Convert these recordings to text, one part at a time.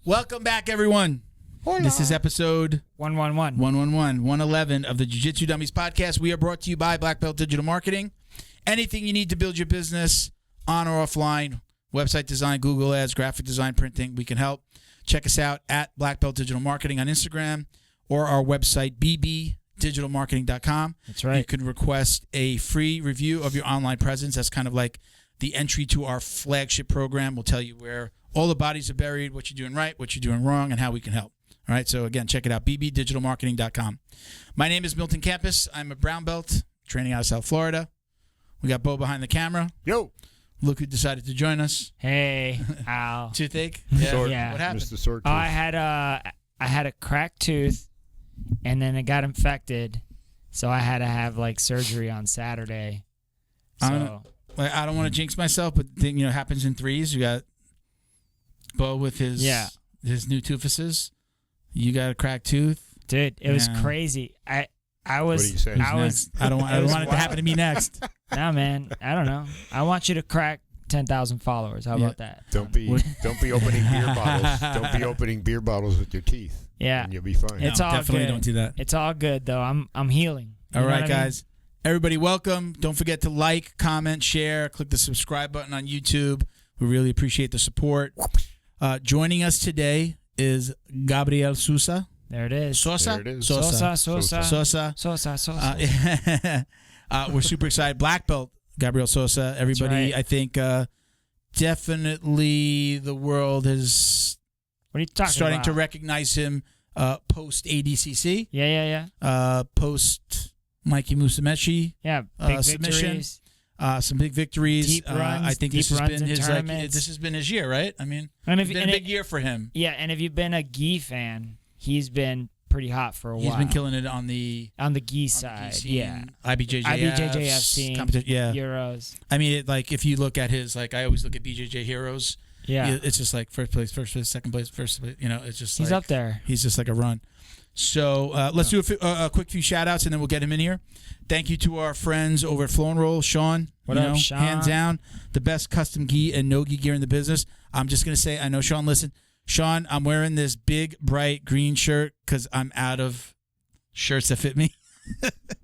Welcome back, everyone. Hola. This is episode 111 of the Jiu-Jitsu Dummies podcast. We are brought to you by Black Belt Digital Marketing. Anything you need to build your business on or offline, website design, Google Ads, graphic design, printing, we can help. Check us out at Black Belt Digital Marketing on Instagram or our website, bbdigitalmarketing.com. That's right. You can request a free review of your online presence. That's kind of like the entry to our flagship program. We'll tell you where all the bodies are buried, what you're doing right, what you're doing wrong, and how we can help. All right, so again, check it out, bbdigitalmarketing.com. My name is Milton Campus. I'm a brown belt, training out of South Florida. We got Bo behind the camera. Yo. Look who decided to join us. Hey, ow. Toothache? Yeah. What happened? Mr. Sword I had a cracked tooth, and then it got infected, so I had to have like surgery on Saturday. So I don't want to jinx myself, but it happens in threes. You got Bo with his new toofuses. You got a cracked tooth. Dude, it was crazy. I was. What do you say? I don't want it to happen to me next. No, man. I don't know. I want you to crack 10,000 followers. How about that? Don't be opening beer bottles. Don't be opening beer bottles with your teeth. Yeah, and you'll be fine. It's all definitely good. Don't do that. It's all good though. I'm healing. All right, guys. Everybody, welcome. Don't forget to like, comment, share, click the subscribe button on YouTube. We really appreciate the support. Joining us today is Gabriel Sousa. There it is. Sosa? There it is. Sosa. We're super excited. Black belt, Gabriel Sousa. Everybody, right. I think, definitely the world is What are you talking starting about? to recognize him post ADCC. Yeah. Post Mikey Musumeci. Yeah, big submission. victories. Some big victories. Deep runs. I think deep this has runs been in his tournaments. this has been his year, right? I mean, And it's been a big year for him. Yeah, and if you've been a gi fan, he's been pretty hot for a while. He's been killing it on the gi side. scene, Yeah. IBJJF scene. Yeah. Euros. I mean, if you look at his, I always look at BJJ Heroes. Yeah. It's just like first place, second place, first place. It's just He's up there. He's just like a run. So let's do a quick few shout outs and then we'll get him in here. Thank you to our friends over at Flow and Roll. Sean, What up, Sean? Hands down, the best custom gi and no gi gear in the business. I'm just going to say, I know Sean listened. Sean, I'm wearing this big, bright green shirt because I'm out of shirts that fit me.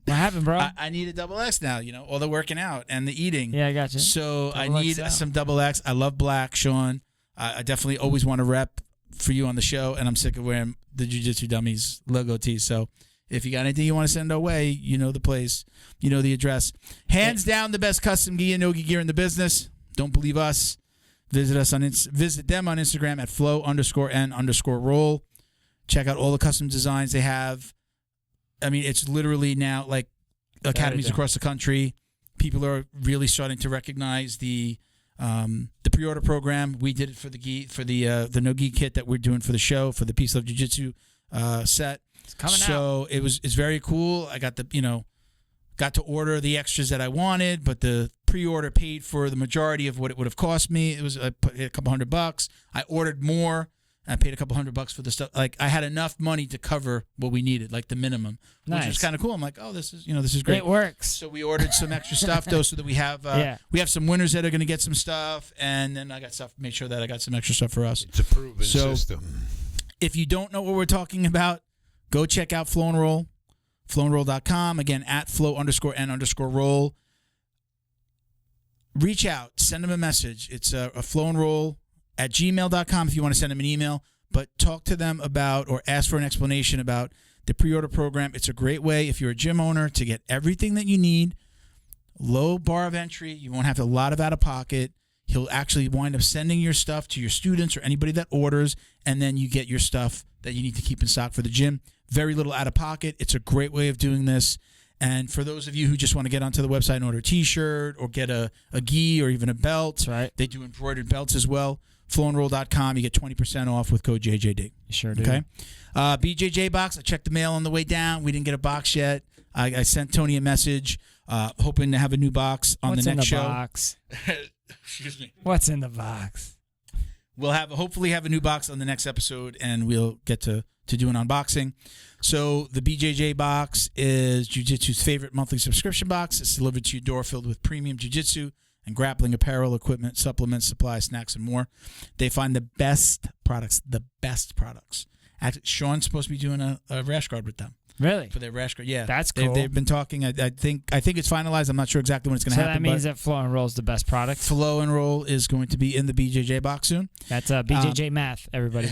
What happened, bro? I need a double X now, all the working out and the eating. Yeah, I got you. So I Double need XL. some double X. I love black, Sean. I definitely always want to rep for you on the show, and I'm sick of wearing the Jiu-Jitsu Dummies logo tee. So if you got anything you want to send our way, you know the place, you know the address. Hands down, the best custom gi and no gi gear in the business. Don't believe us? Visit them on Instagram at flow_n_roll. Check out all the custom designs they have. I mean, it's literally now like academies across the country. People are really starting to recognize the pre-order program. We did it for the gi, for the no gi kit that we're doing for the show, for the Peace Love Jiu-Jitsu set. It's coming out. So it's very cool. I got got to order the extras that I wanted, but the pre-order paid for the majority of what it would have cost me. It was a couple $100. I ordered more. I paid a couple $100 for the stuff. I had enough money to cover what we needed, like the minimum, which was kind of cool. I'm like, oh, this is great. It works. So we ordered some extra stuff though, so that we have some winners that are going to get some stuff, and then I got stuff. Make sure that I got some extra stuff for us. It's a proven system. If you don't know what we're talking about, go check out Flow and Roll, flowandroll.com. Again, at flow_n_roll. Reach out, send them a message. It's a flowandroll@gmail.com if you want to send them an email, but talk to them about or ask for an explanation about the pre-order program. It's a great way if you're a gym owner to get everything that you need. Low bar of entry. You won't have a lot of out-of-pocket. He'll actually wind up sending your stuff to your students or anybody that orders, and then you get your stuff that you need to keep in stock for the gym. Very little out-of-pocket. It's a great way of doing this. And for those of you who just want to get onto the website and order a T-shirt or get a gi or even a belt, That's right. They do embroidered belts as well. Flowandroll.com. You get 20% off with code JJD. You sure do. Okay. BJJ box. I checked the mail on the way down. We didn't get a box yet. I sent Tony a message, hoping to have a new box on the next show. Box? Excuse me. What's in the box? We'll hopefully have a new box on the next episode, and we'll get to do an unboxing. So the BJJ box is Jiu-Jitsu's favorite monthly subscription box. It's delivered to your door filled with premium Jiu-Jitsu and grappling apparel, equipment, supplements, supplies, snacks, and more. They find the best products. Actually, Sean's supposed to be doing a rash guard with them. Really? For their rash guard, yeah. That's cool. They've been talking. I think it's finalized. I'm not sure exactly when it's going to happen. So that means that Flow and Roll is the best product? Flow and Roll is going to be in the BJJ box soon. That's BJJ math, everybody.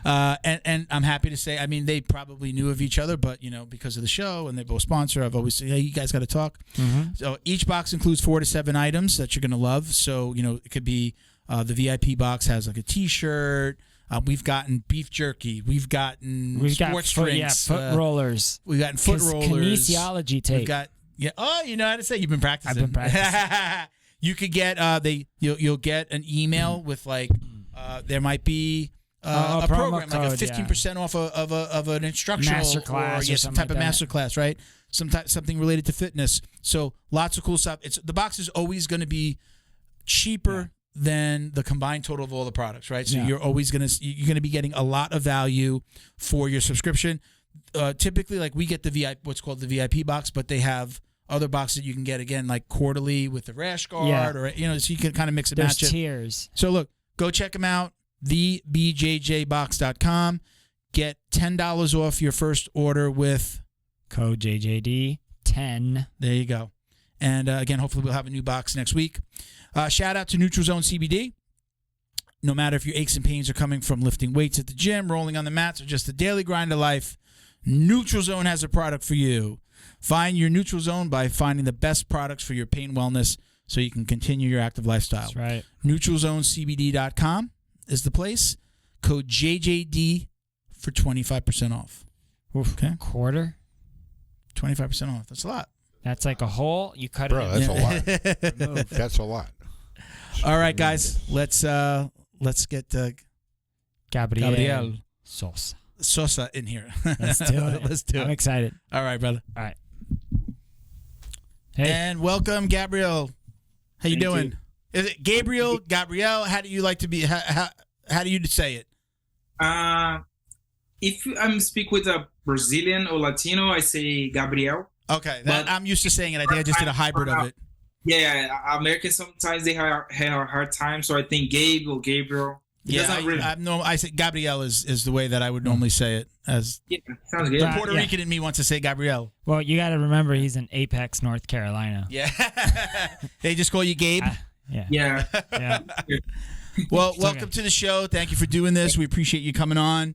And I'm happy to say, I mean, they probably knew of each other, but, because of the show and they're both sponsor, I've always said, hey, you guys got to talk. Mm-hmm. So each box includes 4 to 7 items that you're going to love. So, it could be the VIP box has like a T-shirt. We've gotten beef jerky. We've gotten sports drinks. Foot rollers. We've gotten foot rollers. Kinesiology tape. We've got Oh, you know how to say. You've been practicing. I've been practicing. You could get you'll get an email with like there might be a program code, like a 15% off of an instructional master class or some type of master class, right? Something related to fitness. So lots of cool stuff. The box is always going to be cheaper than the combined total of all the products, right? So you're always you're gonna be getting a lot of value for your subscription. Typically, like we get the VIP, what's called the VIP box, but they have other boxes that you can get again, like quarterly with the rash guard, or so you can kind of mix and match it. There's tiers. So look, go check them out. thebjjbox.com. Get $10 off your first order with code JJD 10. There you go. And again, hopefully we'll have a new box next week. Shout out to Neutral Zone CBD. No matter if your aches and pains are coming from lifting weights at the gym, rolling on the mats, or just the daily grind of life, Neutral Zone has a product for you. Find your Neutral Zone by finding the best products for your pain wellness so you can continue your active lifestyle. That's right. NeutralZoneCBD.com is the place. Code JJD for 25% off. Oof, okay. Quarter? 25% off. That's a lot. That's like a hole. You cut Bro, it. that's a lot. That's a lot. All right, guys. Let's get Gabriel Sousa in here. Let's do it. Let's do it. I'm excited. All right, brother. All right. Hey. And welcome, Gabriel. How you doing? Is it Gabriel? Gabriel? How do you like to be? How do you say it? If I'm speak with a Brazilian or Latino, I say Gabriel. Okay, I'm used to saying it. I think I just did a hybrid of it. Yeah, Americans sometimes they have a hard time, so I think Gabe or Gabriel. I say Gabriel is the way that I would normally say it. Sounds good. The Puerto Rican in me wants to say Gabriel. Well, you got to remember he's in Apex, North Carolina. Yeah, they just call you Gabe. Yeah. Well, welcome to the show. Thank you for doing this. We appreciate you coming on.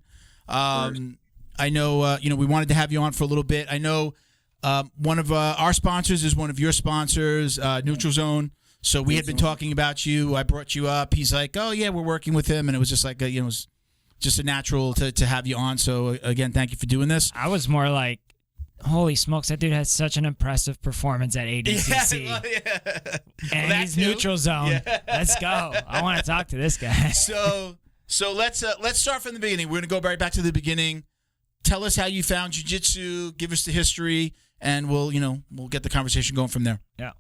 I know we wanted to have you on for a little bit. I know one of our sponsors is one of your sponsors, Neutral Zone. So we had been talking about you. I brought you up. He's like, "Oh yeah, we're working with him," and it was just like it was just a natural to have you on. So again, thank you for doing this. I was more like, holy smokes, that dude has such an impressive performance at ADCC. And he's Neutral Zone. Yeah. Let's go. I want to talk to this guy. So let's start from the beginning. We're gonna go right back to the beginning. Tell us how you found jiu-jitsu. Give us the history, and we'll get the conversation going from there. Yeah.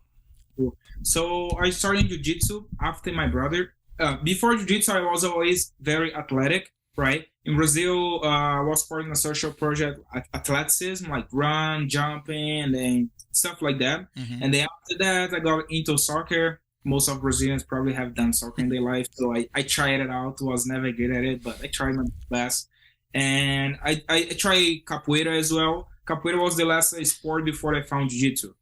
So I started jiu-jitsu after my brother. Before jiu-jitsu, I was always very athletic, right? In Brazil, I was part of a social project, athleticism, like run, jumping, and then stuff like that. Mm-hmm. And then after that, I got into soccer. Most of Brazilians probably have done soccer in their life. So I tried it out. Was never good at it, but I tried my best. And I tried capoeira as well. Capoeira was the last sport before I found jiu-jitsu.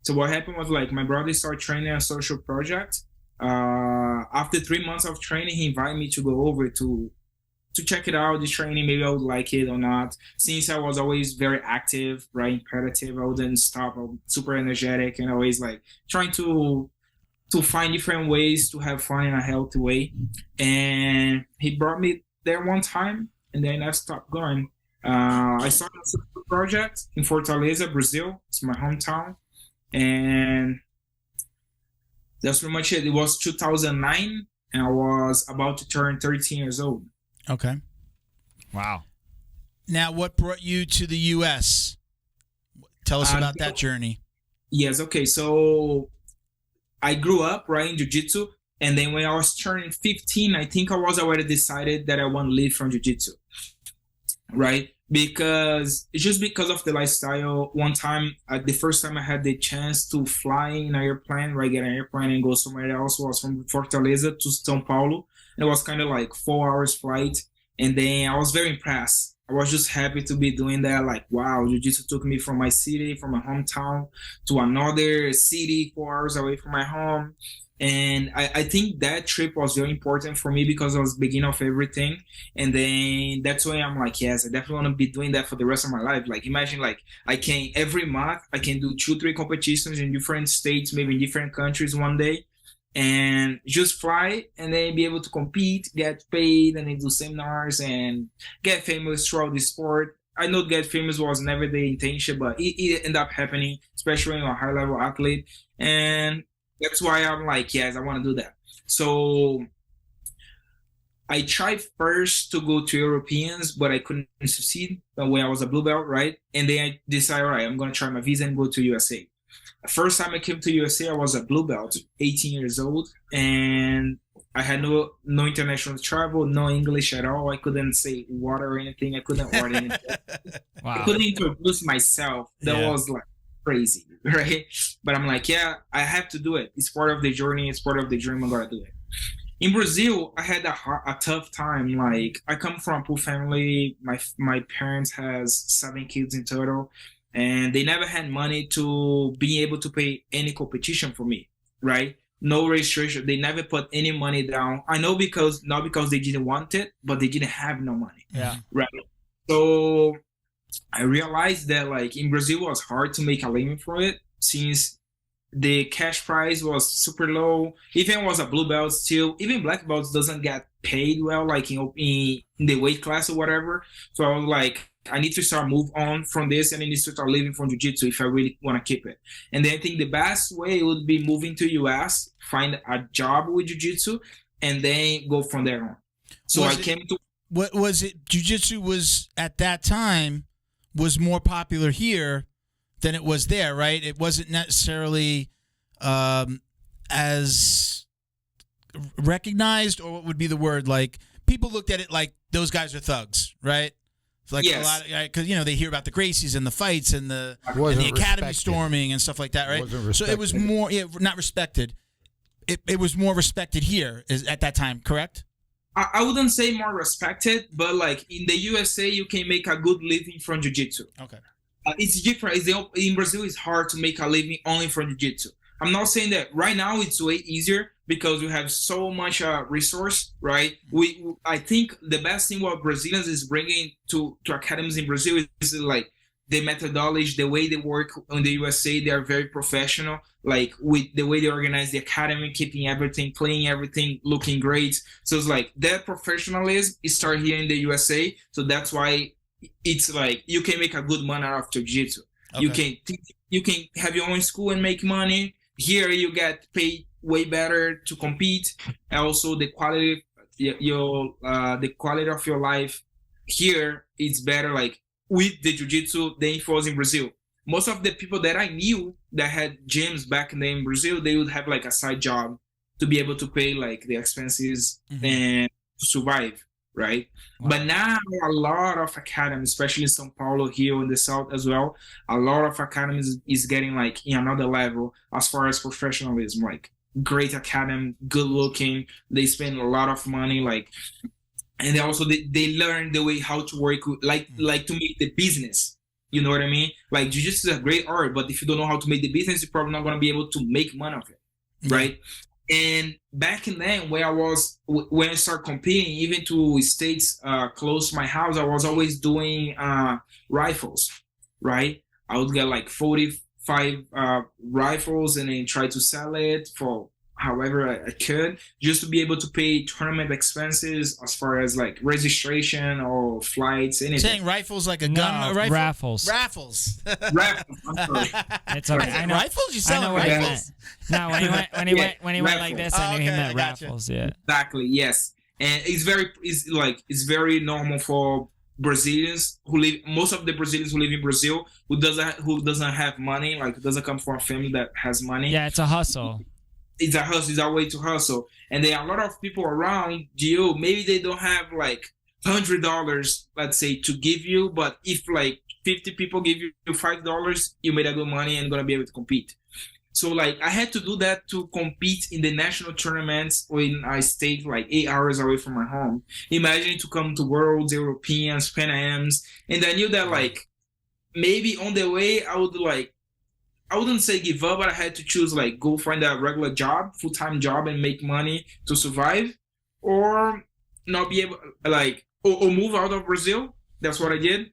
So what happened was like my brother started training a social project. After 3 months of training, he invited me to go over to check it out, the training. Maybe I would like it or not. Since I was always very active, right, imperative, I wouldn't stop. I'm super energetic and always like trying to find different ways to have fun in a healthy way. And he brought me there one time, and then I stopped going. I started a social project in Fortaleza, Brazil. It's my hometown. And that's pretty much it. It was 2009, and I was about to turn 13 years old. Okay. Wow. Now, what brought you to the U.S.? Tell us about that journey. Yes, okay. So I grew up, right, in jiu-jitsu, and then when I was turning 15, I think I was already decided that I want to live from jiu-jitsu, right? because it's just because of the lifestyle. One time, the first time I had the chance to fly in an airplane, right, get an airplane and go somewhere else, was from Fortaleza to São Paulo. It was kind of like 4 hours flight, and then I was very impressed. I was just happy to be doing that. Like, wow, jiu-jitsu took me from my city, from my hometown, to another city 4 hours away from my home. And I think that trip was very important for me because it was the beginning of everything. And then that's why I'm like, yes, I definitely want to be doing that for the rest of my life. Like, imagine, like, I can, every month, I can do 2-3 competitions in different states, maybe in different countries one day, and just fly and then be able to compete, get paid, and then do seminars and get famous throughout the sport. I know get famous was never the intention, but it ended up happening, especially when you're a high-level athlete. And that's why I'm like, yes, I want to do that. So I tried first to go to Europeans, but I couldn't succeed when I was a blue belt, right? And then I decided, all right, I'm going to try my visa and go to USA. The first time I came to USA, I was a blue belt, 18 years old, and I had no international travel, no English at all. I couldn't say water or anything. I couldn't order anything. Wow. I couldn't introduce myself. That was like crazy, right? But I'm like, yeah, I have to do it. It's part of the journey. It's part of the dream. I'm gonna do it. In Brazil, I had a tough time. Like, I come from a poor family. My parents has 7 kids in total, and they never had money to be able to pay any competition for me, right? No registration. They never put any money down. I know not because they didn't want it, but they didn't have no money. Yeah. Right. So I realized that, like, in Brazil it was hard to make a living from it since the cash price was super low. Even if it was a blue belt, still, even black belts doesn't get paid well, like in the weight class or whatever. So I was like, I need to start move on from this, and I need to start living from jiu-jitsu if I really want to keep it. And then I think the best way would be moving to US, find a job with jiu-jitsu, and then go from there on. So What was it? Jiu-jitsu was at that time was more popular here than it was there, right? It wasn't necessarily as recognized, or what would be the word? Like, people looked at it like those guys are thugs, right? It's like a lot, because they hear about the Gracies and the fights and the academy storming and stuff like that, right? So it was more, not respected. It was more respected here at that time, correct? I wouldn't say more respected, but like in the USA, you can make a good living from jiu-jitsu. Okay. It's different. In Brazil, it's hard to make a living only from jiu-jitsu. I'm not saying that right now it's way easier because we have so much resource, right? I think the best thing what Brazilians is bringing to academies in Brazil is like the methodology, the way they work in the USA. They are very professional, like with the way they organize the academy, keeping everything, playing everything, looking great. So it's like that professionalism is start here in the USA. So that's why it's like you can make a good money out of jiu-jitsu. Okay. You can have your own school and make money. Here you get paid way better to compete. And also the quality the quality of your life here is better, like with the jiu-jitsu than it was in Brazil. Most of the people that I knew that had gyms back then in Brazil, they would have like a side job to be able to pay like the expenses and to survive, right? Wow. But now a lot of academies, especially in São Paulo, here in the south as well, a lot of academies is getting like in another level as far as professionalism, like great academy, good looking, they spend a lot of money, like, and they learn the way how to work with, like to make the business. You know what I mean? Like, jiu-jitsu is a great art, but if you don't know how to make the business, you're probably not going to be able to make money of it, right? And back in then, when I started competing, even to states close to my house, I was always doing rifles, right? I would get like 45 rifles and then try to sell it for however I could, just to be able to pay tournament expenses as far as like registration or flights, anything. Saying rifles like a gun? A rifle? Raffles. Raffles. Raffles. I'm sorry. It's okay. I know. Rifles? You selling rifles? No, when he went like this, I knew he meant gotcha. raffles. Yeah. Exactly. Yes, and it's very normal for Brazilians who live. Most of the Brazilians who live in Brazil who doesn't have money, like doesn't come from a family that has money. Yeah, it's a hustle. It's a hustle. It's a way to hustle. And there are a lot of people around you. Maybe they don't have like $100, let's say, to give you, but if like 50 people give you $5, you made a good money and gonna be able to compete. So like I had to do that to compete in the national tournaments when I stayed like 8 hours away from my home. Imagine to come to Worlds, Europeans, Pan Ams, and I knew that like maybe on the way I wouldn't say give up, but I had to choose like go find a regular job, full-time job, and make money to survive, or not be able like or move out of Brazil. That's what I did,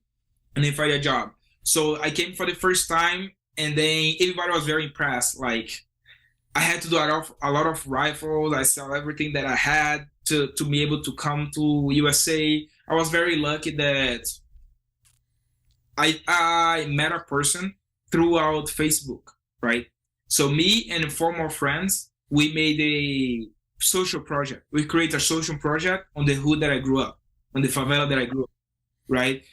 and then find a job. So I came for the first time. And then everybody was very impressed. Like I had to do a lot of rifles. I sell everything that I had to be able to come to USA. I was very lucky that I met a person throughout Facebook, right? So me and 4 more friends, we made a social project. We created a social project on the hood that I grew up, on the favela that I grew up, right?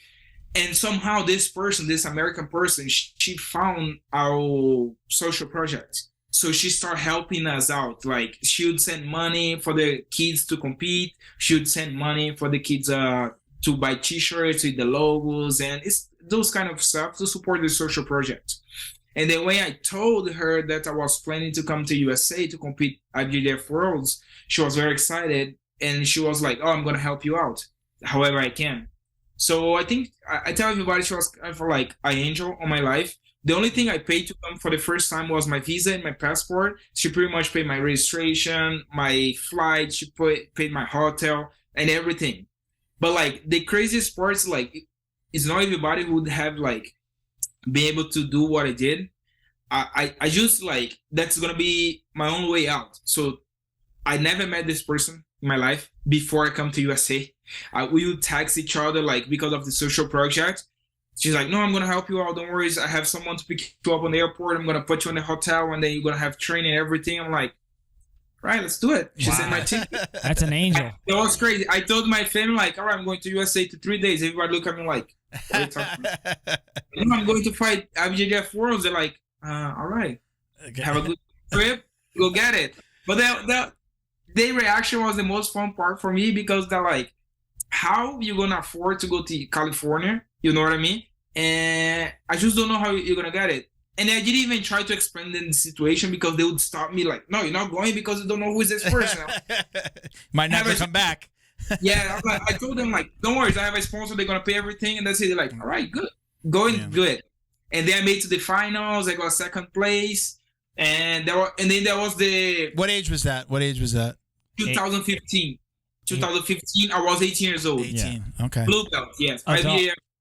And somehow this person, this American person, she found our social project. So she started helping us out. Like she would send money for the kids to compete. She would send money for the kids to buy t-shirts with the logos and it's those kind of stuff to support the social project. And then when I told her that I was planning to come to USA to compete at JJD Worlds, she was very excited. And she was like, oh, I'm going to help you out however I can. So I think I tell everybody she was kind of like an angel on my life. The only thing I paid to come for the first time was my visa and my passport. She pretty much paid my registration, my flight. She paid my hotel and everything. But like the craziest part is like, it's not everybody who would have like been able to do what I did. I just like, that's going to be my own way out. So I never met this person in my life before I come to USA. We would text each other like because of the social project. She's like, no, I'm going to help you out. Don't worry. I have someone to pick you up on the airport. I'm going to put you in the hotel and then you're going to have training and everything. I'm like, right, let's do it. She sent my ticket. That's an angel. It was crazy. I told my family like, all right, I'm going to USA to 3 days. Everybody look at me like, what are you talking about? I'm going to fight JJD Worlds. They're like, all right, okay. Have a good trip. Go get it. But their reaction was the most fun part for me because they're like, how you gonna afford to go to California? You know what I mean? And I just don't know how you're gonna get it. And I didn't even try to explain the situation because they would stop me like, no, you're not going because you don't know who is this person. Might never come back. Yeah, I told them like, don't worry, I have a sponsor. They're gonna pay everything, and that's it. They're like, all right, good, going good. And then I made to the finals. I got second place, and then there was the. What age was that? 2015. 2015, I was 18 years old. 18, okay. Blue belt, yes.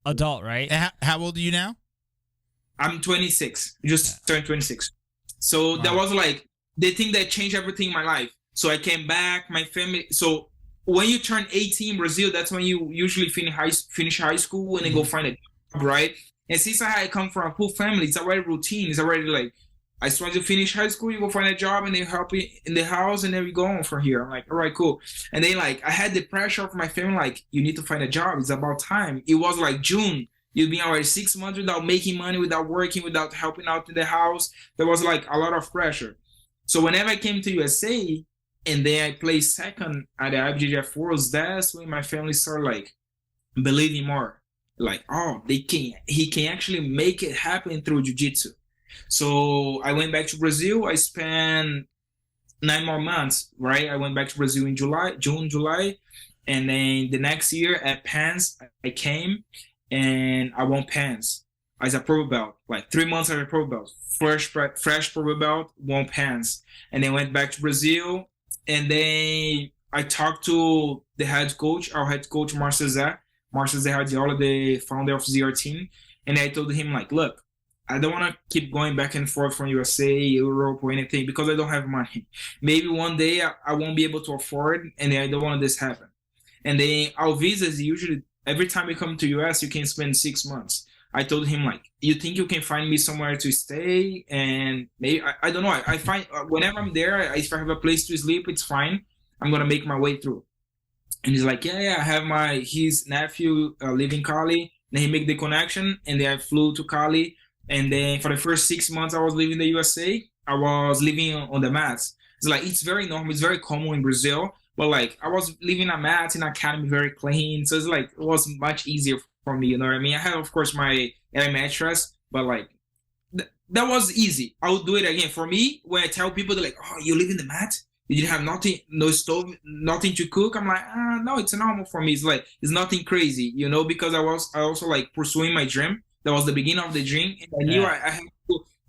Adult, right? And how old are you now? I'm 26. Just turned 26. So that was like the thing that changed everything in my life. So I came back, my family. So when you turn 18 in Brazil, that's when you usually finish high school and then go find a job, right? And since I come from a poor family, it's already routine. It's already like, as soon as you finish high school, you go find a job and they help you in the house and then we go on from here. I'm like, all right, cool. And then like, I had the pressure of my family, like, you need to find a job. It's about time. It was like June. You've been already 6 months without making money, without working, without helping out in the house. There was like a lot of pressure. So whenever I came to USA and then I placed second at the JJD Worlds, that's when my family started like believing more. Like, oh, he can actually make it happen through jiu-jitsu. So I went back to Brazil. I spent 9 more months, right? I went back to Brazil in June, July. And then the next year at PANS, I came and I won PANS as a purple belt. Like 3 months as a purple belt. Fresh purple belt, won PANS. And then went back to Brazil. And then I talked to the head coach, our head coach, Marcel Zahardiola, the founder of ZR Team. And I told him, like, look, I don't want to keep going back and forth from USA, Europe, or anything because I don't have money. Maybe one day I won't be able to afford, and I don't want this to happen. And then our visas, usually, every time you come to US, you can spend 6 months. I told him, like, you think you can find me somewhere to stay? And maybe, I don't know. I find, whenever I'm there, if I have a place to sleep, it's fine. I'm going to make my way through. And he's like, yeah, I have his nephew live in Cali. Then he make the connection, and then I flew to Cali. And then for the first 6 months I was living in the USA, I was living on the mats. It's like, it's very normal. It's very common in Brazil. but like I was leaving a mat in academy very clean, so it's like it was much easier for me. You know what I mean? I had of course my air mattress, but like that was easy. I would do it again. For me, when I tell people, they're like, "Oh, you live in the mat? You didn't have nothing, no stove, nothing to cook." I'm like, no, it's normal for me. It's like it's nothing crazy, you know, because I also like pursuing my dream. That was the beginning of the dream, and I knew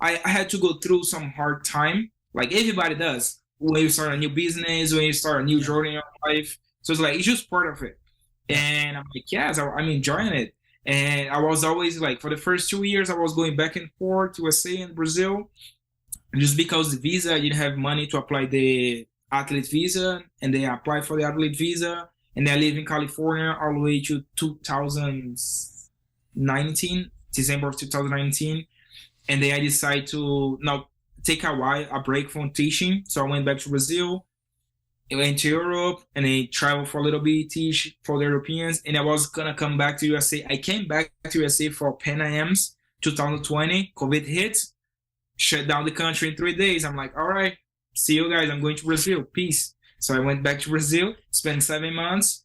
I had to go through some hard time, like everybody does when you start a new business, when you start a new journey in your life. So it's like it's just part of it. And I'm like, yes, I'm enjoying it. And I was always like, for the first 2 years, I was going back and forth to USA and Brazil, just because the visa, I didn't have money to apply the athlete visa, and they applied for the athlete visa, and I live in California all the way to 2019, December of 2019, and then I decided to now take a break from teaching, so I went back to Brazil. I went to Europe and I traveled for a little bit, teach for the Europeans, and I was gonna come back to USA. I came back to USA for Pan Am's 2020. COVID hit, shut down the country in 3 days. I'm like, all right, see you guys. I'm going to Brazil. Peace. So I went back to Brazil, spent 7 months,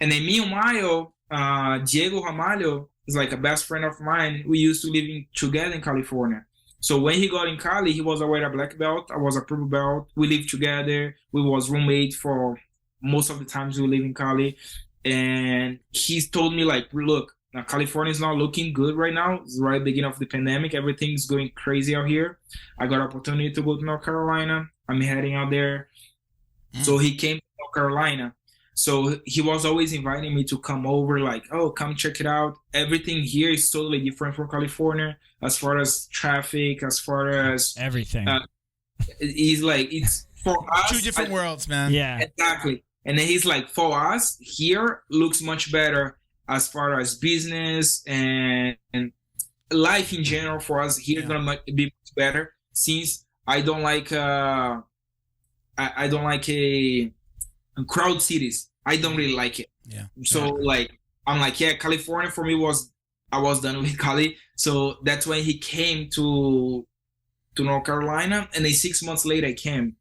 and then meanwhile, Diego Ramalho is like a best friend of mine. We used to live together in California. So when he got in Cali, he was already a black belt. I was a purple belt. We lived together. We was roommates for most of the times we live in Cali. And he's told me like, look, now California is not looking good right now. It's right at the beginning of the pandemic. Everything's going crazy out here. I got an opportunity to go to North Carolina. I'm heading out there. So he came to North Carolina. So he was always inviting me to come over, like, oh, come check it out. Everything here is totally different from California as far as traffic, as far as everything. He's like, it's for us. Two different worlds, man. Yeah. Exactly. And then he's like, for us, here looks much better as far as business and life in general for us here is gonna be much better, since I don't like a crowd cities. I don't really like it. Yeah. So like I'm like, yeah, California for me I was done with Cali. So that's when he came to North Carolina, and then 6 months later I came.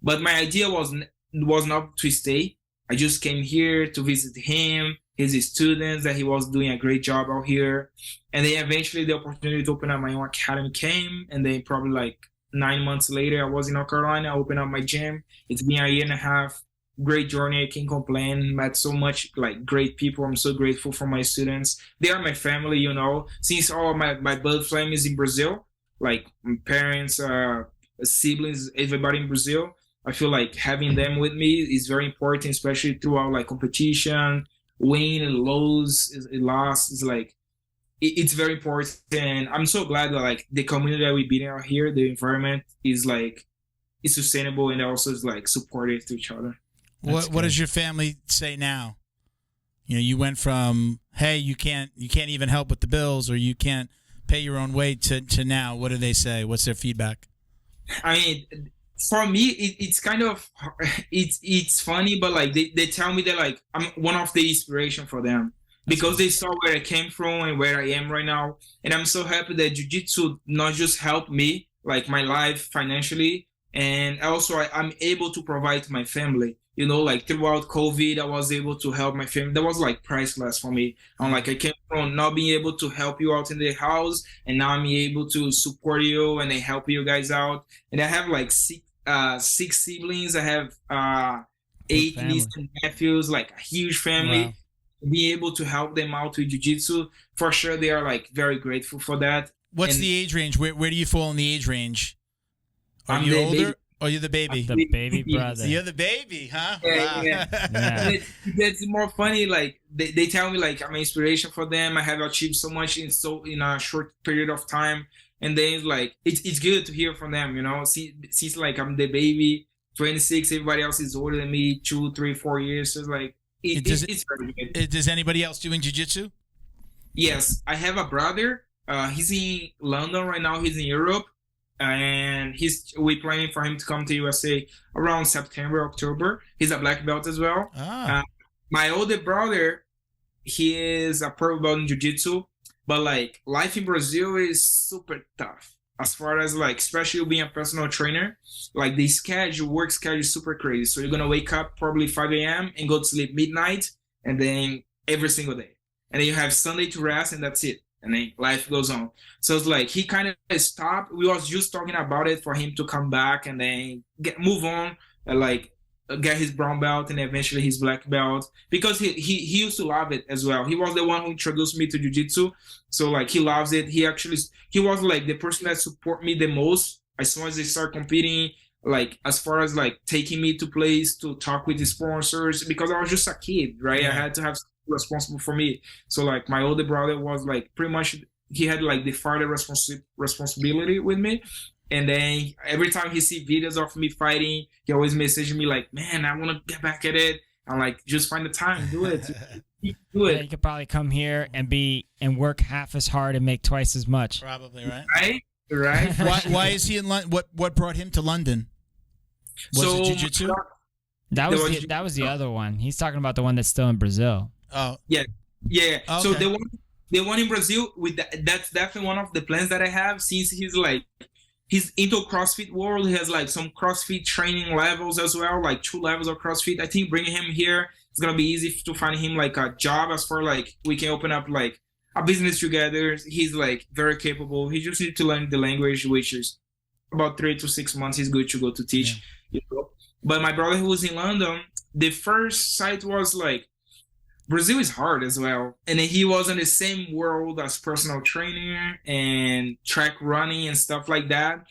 But my idea was not to stay. I just came here to visit him, his students, that he was doing a great job out here. And then eventually the opportunity to open up my own academy came, and then probably like 9 months later I was in North Carolina. I opened up my gym. It's been a year and a half. Great journey. I can't complain. Met so much like great people. I'm so grateful for my students. They are my family, you know. Since all my blood flame is in Brazil, like my parents, siblings, everybody in Brazil, I feel like having them with me is very important, especially throughout like competition, win, lose, loss. It's like it's very important. And I'm so glad that like the community that we building out here, the environment is like it's sustainable and also is like supportive to each other. What does your family say now? You know, you went from, hey, you can't even help with the bills, or you can't pay your own way, to now. What do they say? What's their feedback? I mean, for me, it's kind of it's funny, but like they tell me that like I'm one of the inspiration for them, because they saw where I came from and where I am right now, and I'm so happy that jiu-jitsu not just helped me like my life financially, and also I'm able to provide to my family. You know, like throughout COVID, I was able to help my family. That was like priceless for me. I'm like, I came from not being able to help you out in the house, and now I'm able to support you and I help you guys out. And I have like six siblings. I have 8 nieces and nephews, like a huge family. Wow. Be able to help them out with jiu-jitsu, for sure, they are like very grateful for that. What's the age range? Where do you fall in the age range? Are you older? Baby. Or you're the baby? The baby brother. You're the baby, huh? Yeah, wow. Yeah. It's more funny. Like they tell me like I'm an inspiration for them. I have achieved so much in a short period of time, and then it's like it's good to hear from them. You know, since like I'm the baby, 26. Everybody else is older than me, 2, 3, 4 years. So it's like it's very good. Does anybody else doing jiu-jitsu? Yes, I have a brother. He's in London right now. He's in Europe. And we planning for him to come to USA around September, October. He's a black belt as well. My older brother, he is a purple belt in jiu-jitsu, but like life in Brazil is super tough. as far as like, especially being a personal trainer, like the work schedule is super crazy. So you're gonna wake up probably 5 a.m. and go to sleep midnight, and then every single day, and then you have Sunday to rest, and that's it. And then life goes on. So it's like he kind of stopped. We was just talking about it for him to come back and then move on, and like get his brown belt and eventually his black belt, because he used to love it as well. He was the one who introduced me to jiu-jitsu, so like he loves it. He was like the person that support me the most as soon as they start competing, like as far as like taking me to place to talk with the sponsors, because I was just a kid, right? I had to have someone responsible for me. So like my older brother was like pretty much, he had like the father responsibility with me. And then every time he see videos of me fighting, he always message me like, man, I want to get back at it. I'm like, just find the time, do it. Do it. Yeah, you could probably come here and work half as hard and make twice as much. Probably, right? Right. Why is he in London? What brought him to London? Was it jiu-jitsu? That was the other one. He's talking about the one that's still in Brazil. Oh. Yeah. Okay. So the one in Brazil, that's definitely one of the plans that I have, since he's into CrossFit world. He has like some CrossFit training levels as well, like 2 levels of CrossFit. I think bringing him here, it's gonna be easy to find him like a job, as for like we can open up like a business together. He's like very capable. He just needs to learn the language, which is about 3 to 6 months. He's good to go to teach. Yeah. But my brother who was in London, the first site was like, Brazil is hard as well, and he was in the same world as personal trainer and track running and stuff like that,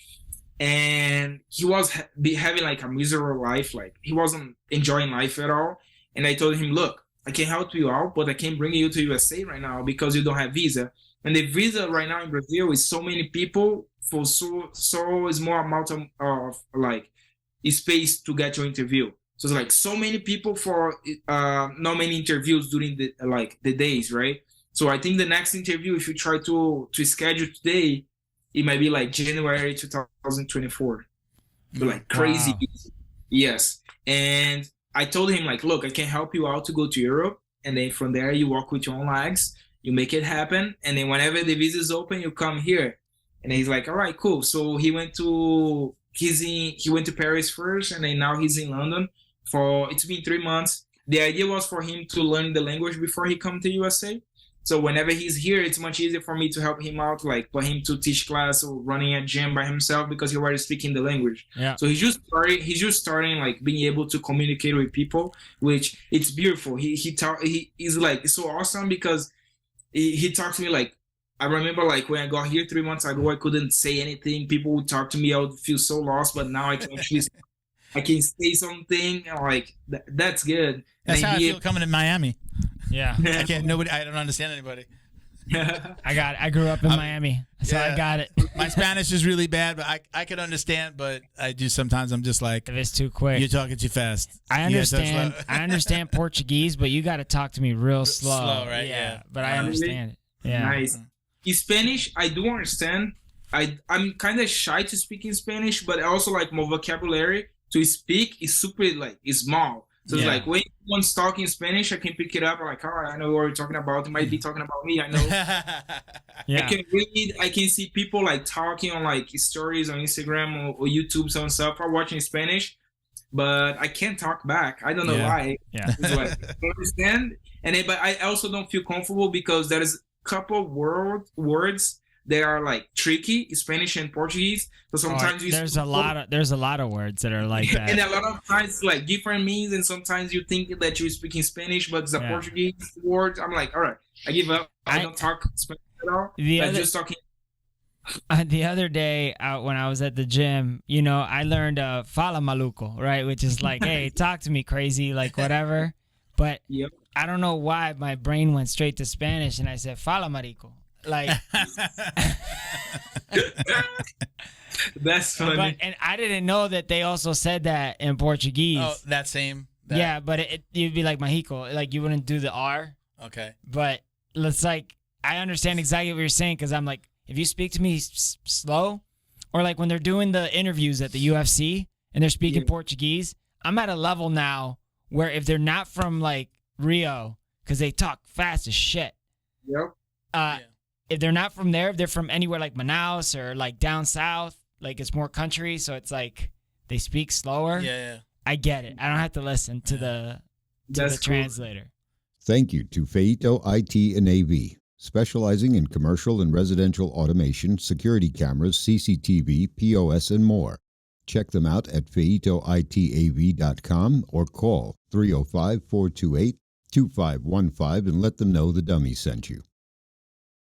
and he was having like a miserable life. Like he wasn't enjoying life at all. And I told him, look, I can help you out, but I can't bring you to USA right now because you don't have visa, and the visa right now in Brazil is so many people for so small amount of like space to get your interview. So it's like so many people for not many interviews during the days, right? So I think the next interview, if you try to schedule today, it might be like January 2024. So like crazy. Wow. Yes. And I told him like, look, I can help you out to go to Europe, and then from there you walk with your own legs, you make it happen, and then whenever the visa is open, you come here. And he's like, all right, cool. So he went to Paris first, and then now he's in London. It's been 3 months. The idea was for him to learn the language before he come to USA. So whenever he's here, it's much easier for me to help him out, like for him to teach class or running a gym by himself, because he's already speaking the language. Yeah. So he's just starting like being able to communicate with people, which it's beautiful. He's like, it's so awesome because he talks to me like, I remember like when I got here 3 months ago, I couldn't say anything. People would talk to me, I would feel so lost, but now I can actually I can say something, like that's good. That's how I feel coming to Miami. Yeah. I don't understand anybody. I grew up in Miami, so I got it. My Spanish is really bad, but I can understand, but I do sometimes I'm just like, if it's too quick. You're talking too fast. I understand. I understand Portuguese, but you got to talk to me real slow. Slow, right? Yeah. But I understand it. Yeah. Nice. In Spanish, I do understand. I'm kind of shy to speak in Spanish, but I also like my vocabulary to speak is super like is small. So it's like when someone's talking Spanish, I can pick it up. I'm like, all right, I know what you're talking about. You might be talking about me. I know. I can read. I can see people like talking on like stories on Instagram or YouTube, some stuff. I'm watching Spanish, but I can't talk back. I don't know why. Yeah. It's like, I understand, but I also don't feel comfortable because there is a couple words they are like tricky, Spanish and Portuguese. So sometimes there's a lot of words that are like that, and a lot of times like different means. And sometimes you think that you're speaking Spanish, but it's a Portuguese word. I'm like, all right, I give up. I don't talk Spanish at all. I'm just talking. The other day when I was at the gym, I learned "fala maluco," right, which is like, hey, talk to me, crazy, like whatever. But I don't know why my brain went straight to Spanish, and I said "fala marico." Like that's funny. And I didn't know that they also said that in Portuguese. Oh, that same. Yeah, but you'd be like Mexico, like you wouldn't do the R. Okay. But it's like I understand exactly what you're saying, because I'm like, if you speak to me slow, or like when they're doing the interviews at the UFC and they're speaking Portuguese, I'm at a level now where if they're not from like Rio, because they talk fast as shit. Yep. if they're not from there, if they're from anywhere like Manaus or like down south, like it's more country, so it's like they speak slower. Yeah. I get it. I don't have to listen to the translator. Thank you to Feito IT and AV, specializing in commercial and residential automation, security cameras, CCTV, POS, and more. Check them out at feitoitav.com or call 305-428-2515 and let them know the dummy sent you.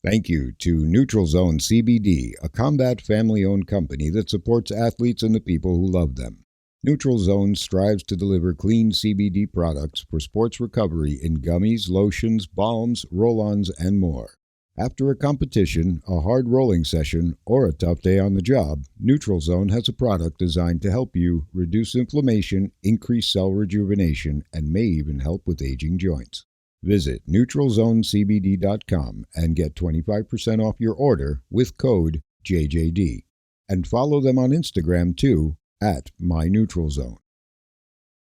Thank you to Neutral Zone CBD, a combat family-owned company that supports athletes and the people who love them. Neutral Zone strives to deliver clean CBD products for sports recovery in gummies, lotions, balms, roll-ons, and more. After a competition, a hard rolling session, or a tough day on the job, Neutral Zone has a product designed to help you reduce inflammation, increase cell rejuvenation, and may even help with aging joints. Visit neutralzonecbd.com and get 25% off your order with code JJD. And follow them on Instagram too, at MyNeutralZone.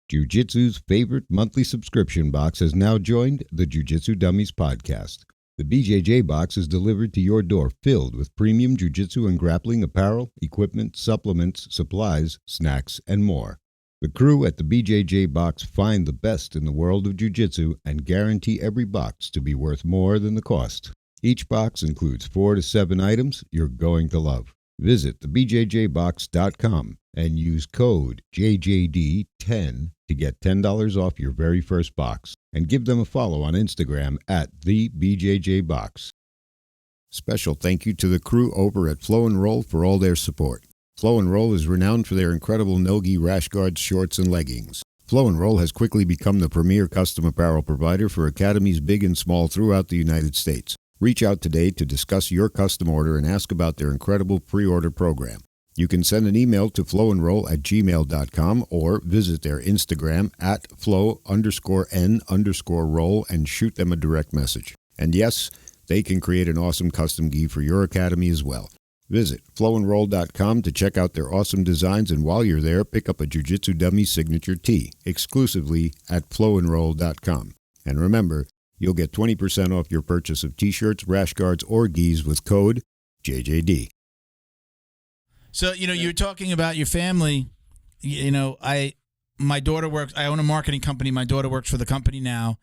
Jiu-Jitsu's favorite monthly subscription box has now joined the Jiu-Jitsu Dummies podcast. The BJJ box is delivered to your door filled with premium jiu-jitsu and grappling apparel, equipment, supplements, supplies, snacks, and more. The crew at the BJJ box find the best in the world of jiu-jitsu and guarantee every box to be worth more than the cost. Each box includes 4 to 7 items you're going to love. Visit thebjjbox.com and use code JJD10 to get $10 off your very first box. And give them a follow on Instagram at thebjjbox. Special thank you to the crew over at Flow and Roll for all their support. Flow and Roll is renowned for their incredible no-gi rash guards, shorts, and leggings. Flow and Roll has quickly become the premier custom apparel provider for academies big and small throughout the United States. Reach out today to discuss your custom order and ask about their incredible pre-order program. You can send an email to flowandroll@gmail.com or visit their Instagram at flow_n_roll and shoot them a direct message. And yes, they can create an awesome custom gi for your academy as well. Visit flowandroll.com to check out their awesome designs, and while you're there, pick up a Jiu-Jitsu Dummy signature tee exclusively at flowandroll.com. And remember, you'll get 20% off your purchase of t-shirts, rash guards, or gis with code JJD. So, you're talking about your family. My daughter works, I own a marketing company. My daughter works for the company now.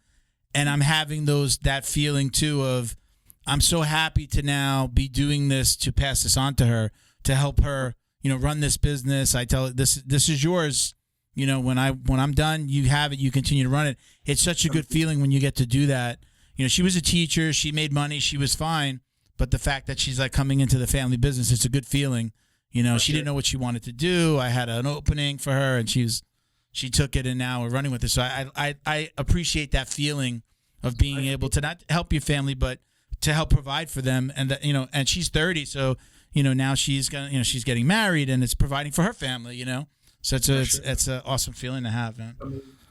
And I'm having that feeling too of, I'm so happy to now be doing this, to pass this on to her, to help her, run this business. I tell her, this is yours. When I'm done, you have it, you continue to run it. It's such a good feeling when you get to do that. She was a teacher, she made money, she was fine. But the fact that she's like coming into the family business, it's a good feeling. She didn't know what she wanted to do. I had an opening for her, and she took it, and now we're running with it. So I appreciate that feeling of being able to not help your family, but to help provide for them. And that, and she's 30, so now she's gonna, she's getting married, and it's providing for her family. So it's an awesome feeling to have, man.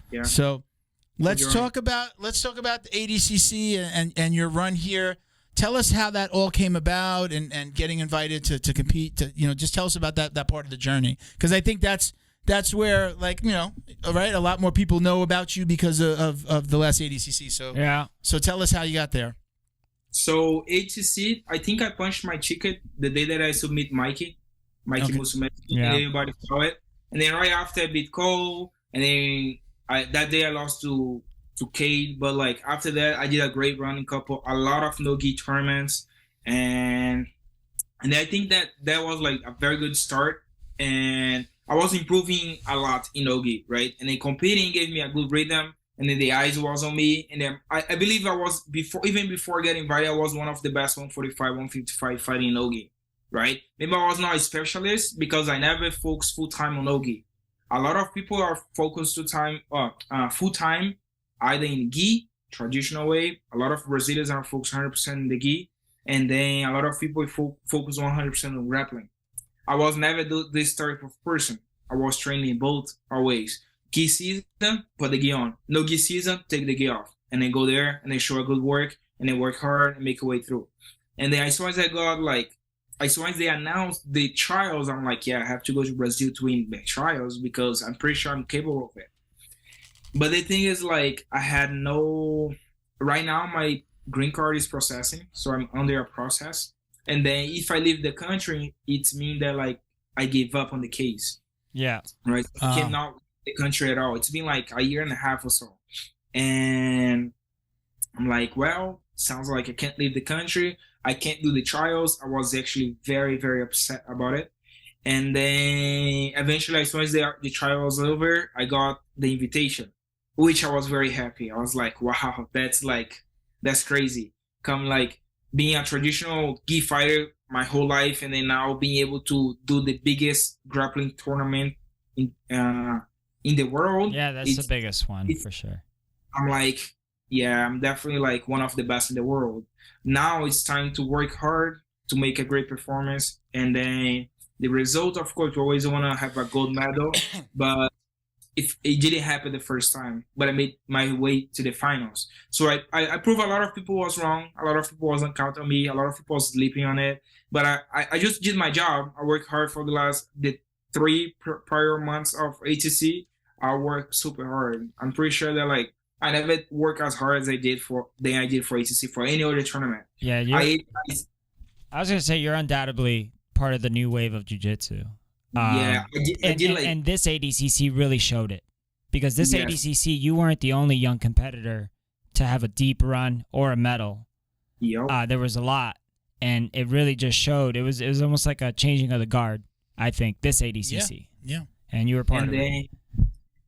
Yeah. So let's talk about the ADCC and your run here. Tell us how that all came about and getting invited to compete. Just tell us about that part of the journey, because I think that's where, right, a lot more people know about you because of the last ADCC. So yeah. So tell us how you got there. So ADCC, I think I punched my ticket the day that I submit Mikey okay. Musumeci, and everybody saw it. And then right after I beat Cole, and then that day I lost to Cade, but like after that I did a great run in a lot of no-gi tournaments, and I think that was like a very good start, and I was improving a lot in no-gi, right? And then competing gave me a good rhythm, and then the eyes was on me, and then I believe I was even before getting invited, I was one of the best 145, 155 fighting no-gi, right? Maybe I was not a specialist because I never focused full time on no-gi. A lot of people are focused full time either in gi, traditional way. A lot of Brazilians are focused 100% in the gi, and then a lot of people focus 100% on grappling. I was never this type of person. I was training in both ways. Gi season, put the gi on. No gi season, take the gi off, and then go there and then show a good work and then work hard and make a way through. And then as soon as they announced the trials, I'm like, yeah, I have to go to Brazil to win the trials because I'm pretty sure I'm capable of it. But the thing is, like, right now, my green card is processing, so I'm under a process. And then if I leave the country, it means that like I gave up on the case. Yeah. Right. I cannot leave the country at all. It's been like a year and a half or so. And I'm like, well, sounds like I can't leave the country. I can't do the trials. I was actually very, very upset about it. And then eventually, as soon as the trial was over, I got the invitation, which I was very happy. I was like, wow, that's crazy. Come like being a traditional gi fighter my whole life, and then now being able to do the biggest grappling tournament in the world. Yeah, that's the biggest one for sure. I'm like, yeah, I'm definitely like one of the best in the world. Now it's time to work hard to make a great performance, and then the result, of course, you always want to have a gold medal, but if it didn't happen the first time, but I made my way to the finals. So I proved a lot of people was wrong. A lot of people wasn't counting on me. A lot of people was sleeping on it. But I just did my job. I worked hard for the 3 prior months of ATC. I worked super hard. I'm pretty sure that like I never worked as hard as I did for ATC for any other tournament. Yeah, I was gonna say you're undoubtedly part of the new wave of jiu-jitsu. And this ADCC really showed it, because this ADCC, you weren't the only young competitor to have a deep run or a medal. Yep. There was a lot, and it really just showed. It was almost like a changing of the guard, I think, this ADCC. Yeah. And you were part of it.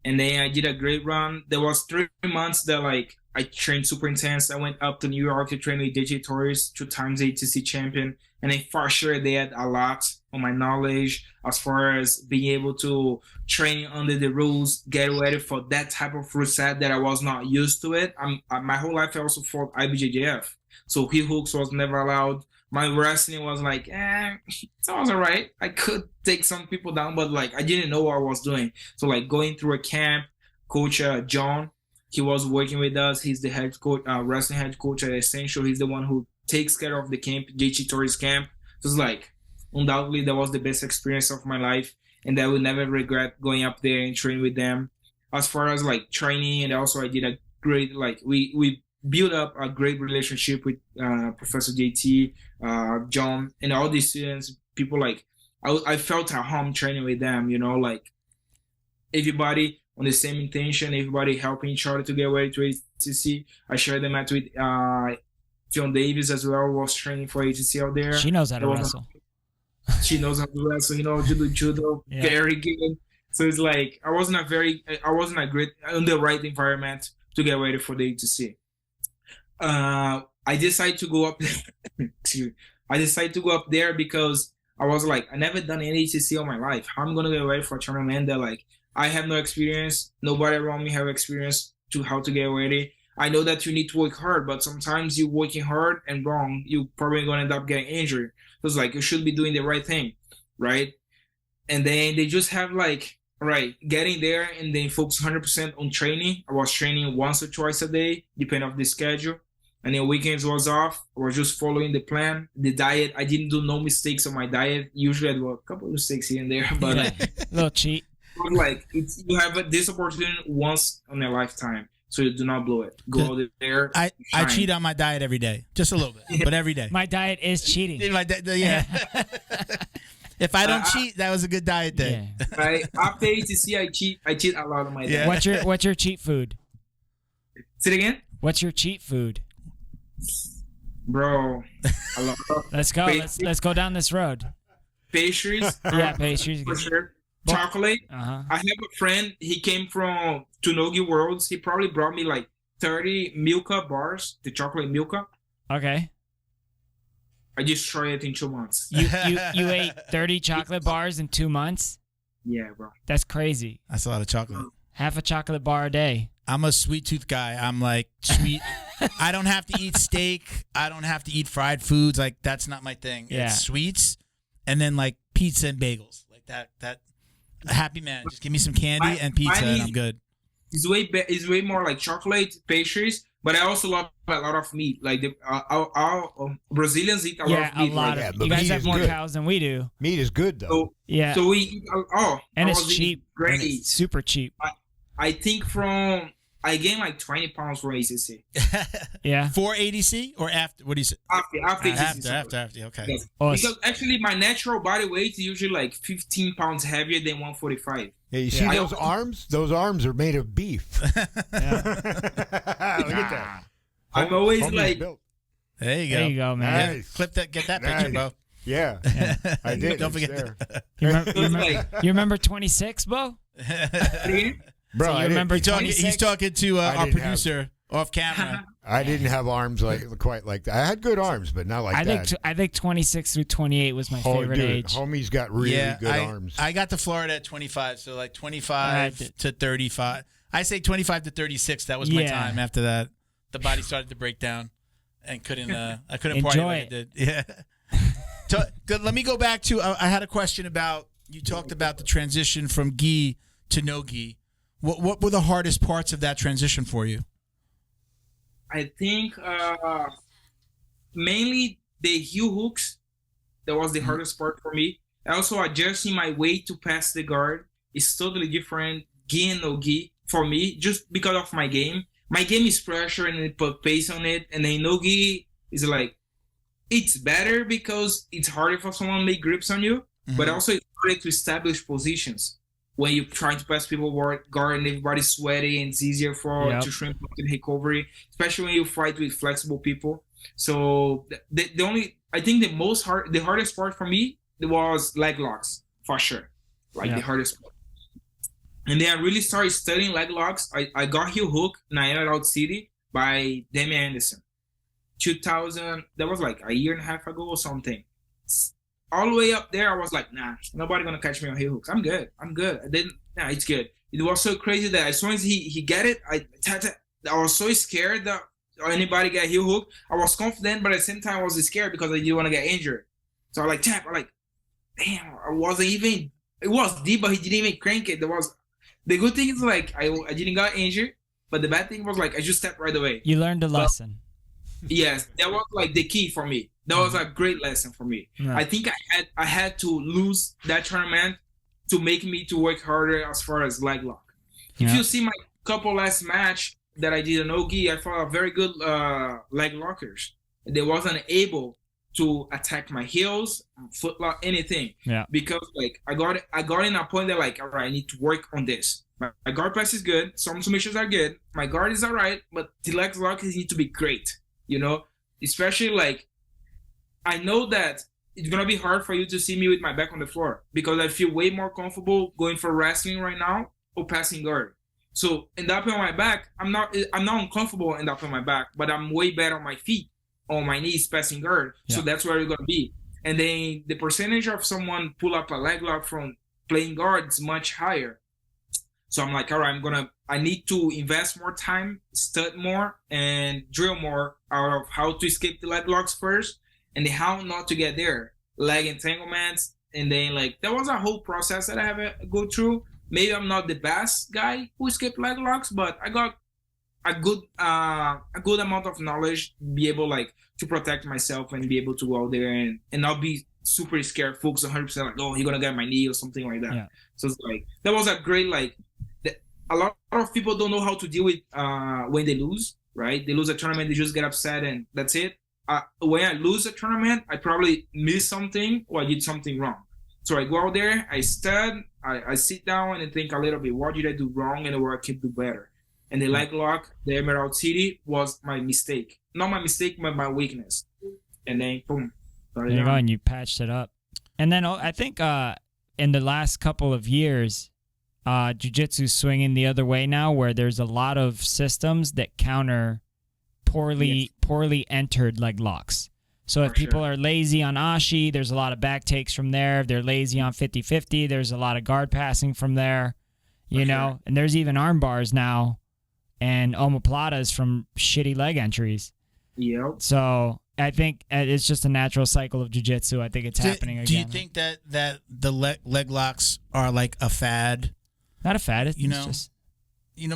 And then I did a great run. There was 3 months that like I trained super intense. I went up to New York to train with DJ Torres, 2 times ATC champion. And then for sure they had a lot on my knowledge as far as being able to train under the rules, get ready for that type of rule set that I was not used to it. My whole life I also fought IBJJF. So heel hooks was never allowed. My wrestling was like, it was all right. I could take some people down, but like I didn't know what I was doing. So like going through a camp, Coach John, he was working with us. He's the head coach, wrestling head coach at Essential. He's the one who takes care of the camp, JJ Torres camp. So it's like, undoubtedly, that was the best experience of my life. And I will never regret going up there and training with them. As far as like training, and also I did a great, like we built up a great relationship with Professor JT, John, and all these students. People like, I felt at home training with them, you know, like everybody on the same intention, everybody helping each other to get ready to ATC. I shared the mat with John Davis as well, was training for ATC out there. She knows how to wrestle. She knows how to wrestle, you know, judo, very good. So it's like I wasn't a great in the right environment to get ready for the ATC. I decided to go up there because I was like, I never done any ATC all my life. How I'm gonna get ready for a tournament that like I have no experience, nobody around me have experience to how to get ready. I know that you need to work hard, but sometimes you working hard and wrong, you probably gonna end up getting injured. So it's like you should be doing the right thing, right? And then they just have like, right, getting there and then focus 100% on training. I was training once or twice a day, depending on the schedule. And then weekends was off. I was just following the plan, the diet. I didn't do no mistakes on my diet. Usually I do a couple of mistakes here and there, but a little cheat. Like you have this opportunity once in a lifetime. So you do not blow it. Go out there. I cheat on my diet every day, just a little bit, but every day. My diet is cheating. Yeah. If I don't cheat, that was a good diet day. Yeah. Right. After ATC, I cheat a lot on my diet. What's your cheat food? Say it again. What's your cheat food? Bro, I love let's go. Let's go down this road. Pastries. Yeah, pastries. For sure. Chocolate. Uh-huh. I have a friend. He came from Tunogi Worlds. He probably brought me like 30 Milka bars, the chocolate Milka. Okay. I just tried it in 2 months. You ate 30 chocolate bars in 2 months? Yeah, bro. That's crazy. That's a lot of chocolate. Half a chocolate bar a day. I'm a sweet tooth guy. I'm like sweet. I don't have to eat steak. I don't have to eat fried foods. Like that's not my thing. Yeah. It's sweets and then like pizza and bagels. Like that. A happy man. Just give me some candy and pizza and I'm good. It's way more like chocolate, pastries, but I also love a lot of meat. Like our Brazilians eat a lot of meat. A lot of. You guys have more cows than we do. Meat is good though. So we eat. And it's cheap. Great. And it's super cheap. I think I gained like 20 pounds for ACC. Yeah. For ADC or after? What do you say? After ACC. After. Okay. Yes. Awesome. Because actually my natural body weight is usually like 15 pounds heavier than 145. Yeah, you see those arms? Those arms are made of beef. Look at that. I'm always Homie's like, built. There you go. There you go, man. Nice. Clip that. Get that picture, bro. Yeah, I did. Don't It's forget there. You remember 26, Bo? Bro, So you I remember He's talking to our didn't producer off camera. I didn't have arms quite like that. I had good arms, but not like that. I think 26 through 28 was my favorite age. Homie's got really good arms. I got to Florida at 25, so like 25 to 35. I say 25 to 36. That was my time. After that, the body started to break down, and I couldn't party like I did. Yeah. Good. Let me go back to. I had a question about. You talked about the transition from gi to no gi. What were the hardest parts of that transition for you? I think mainly the heel hooks. That was the hardest part for me. Also, adjusting my weight to pass the guard is totally different. Gi and no gi for me, just because of my game. My game is pressure and it put pace on it, and then no gi is like it's better because it's harder for someone to make grips on you, but also it's harder to establish positions. When you're trying to pass people guard and everybody's sweaty and it's easier to shrink up the recovery, especially when you fight with flexible people. So I think the hardest part for me was leg locks for sure, the hardest part. And then I really started studying leg locks. I got heel hook in Out City by Damian Anderson, 2000. That was like a year and a half ago or something. All the way up there, I was like, nah, nobody gonna catch me on heel hooks. I'm good. It's good. It was so crazy that as soon as he get it, I was so scared that anybody got heel hook. I was confident, but at the same time, I was scared because I didn't want to get injured. So I was like, tap. I'm like, damn, I wasn't even. It was deep, but he didn't even crank it. The good thing is like I didn't got injured, but the bad thing was like I just stepped right away. You learned a lesson. Yes, that was like the key for me. That was a great lesson for me. Yeah. I think I had to lose that tournament to make me to work harder as far as leg lock. Yeah. If you see my couple last match that I did an Ogi, I fought very good leg lockers. They wasn't able to attack my heels, foot lock, anything. Yeah. Because like I got in a point that like, all right, I need to work on this. My guard press is good. Some submissions are good. My guard is all right, but the leg lock need to be great. You know, especially like I know that it's gonna be hard for you to see me with my back on the floor because I feel way more comfortable going for wrestling right now or passing guard. So end up on my back, I'm not uncomfortable end up on my back, but I'm way better on my feet, on my knees passing guard. Yeah. So that's where you're gonna be. And then the percentage of someone pull up a leg lock from playing guard is much higher. So I'm like, all right, I need to invest more time, stud more, and drill more out of how to escape the leg locks first, and then how not to get there. Leg entanglements, and then like there was a whole process that I have to go through. Maybe I'm not the best guy who escaped leg locks, but I got a good amount of knowledge, be able like to protect myself and be able to go out there and not be super scared, focus 100% like, oh, he's gonna get my knee or something like that. Yeah. So it's like that was a great like. A lot of people don't know how to deal with when they lose, right? They lose a tournament, they just get upset and that's it. When I lose a tournament, I probably missed something or I did something wrong. So I go out there, I stud, I sit down and think a little bit, what did I do wrong and where I can do better? And the leg lock, the Emerald City was my mistake. Not my mistake, but my weakness. And then, boom. There you go, and you patched it up. And then I think in the last couple of years, jiu-jitsu swinging the other way now, where there's a lot of systems that counter poorly entered leg locks. So if people are lazy on ashi, there's a lot of back takes from there. If they're lazy on 50-50, there's a lot of guard passing from there. You know, and there's even arm bars now and omoplatas from shitty leg entries. Yep. So I think it's just a natural cycle of jiu-jitsu. I think it's happening again. Do you think that the leg locks are like a fad? Not a fad, it's just,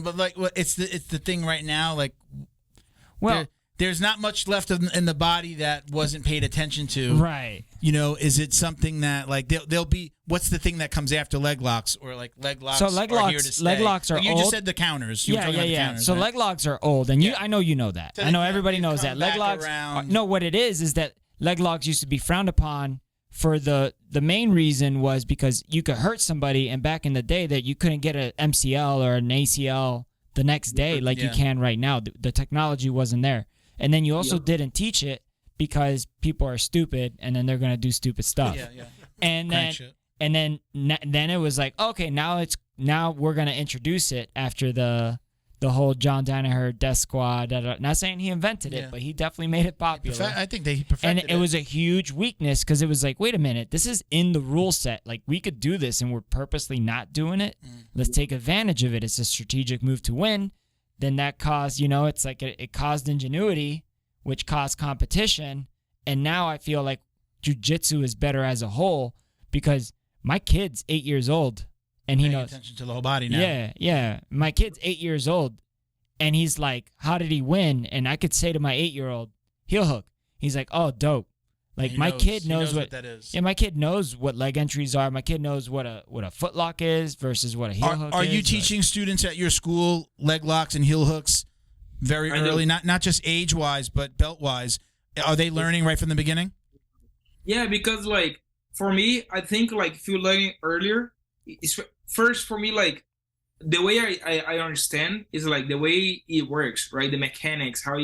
but like it's the thing right now. Like, there's not much left in the body that wasn't paid attention to. Right. You know, is it something that like they'll be? What's the thing that comes after leg locks or like leg locks? So leg are here to locks, stay? leg locks are Like you old. just said the counters. You were talking about the counters, So right? leg locks are old, and I know you know that. So I know they- everybody they've knows come that. Leg back locks. around. No, what it is that leg locks used to be frowned upon. For the main reason was because you could hurt somebody, and back in the day that you couldn't get an MCL or an ACL the next day like you can right now. The technology wasn't there, and then you also didn't teach it because people are stupid, and then they're gonna do stupid stuff. Yeah. And then it was like, okay, now we're gonna introduce it after the whole John Danaher Death Squad. Not saying he invented it, but he definitely made it popular. I think he perfected And it. it was a huge weakness because it was like, wait a minute, this is in the rule set. Like, we could do this and we're purposely not doing it. Let's take advantage of it. It's a strategic move to win. Then that caused, it's like it caused ingenuity, which caused competition. And now I feel like jiu-jitsu is better as a whole because my kid's 8 years old and he paying knows. attention to the whole body now. Yeah. My kid's 8 years old and he's like, how did he win? And I could say to my 8-year-old, heel hook. He's like, oh, dope. Like, my kid knows what that is. Yeah, my kid knows what leg entries are. My kid knows what a foot lock is versus what a heel hook is. Are you teaching students at your school leg locks and heel hooks very early? Not just age wise, but belt wise. Are they learning right from the beginning? Yeah, because like for me, I think like if you learn earlier, it's first for me like the way I understand is like the way it works, right? The mechanics, how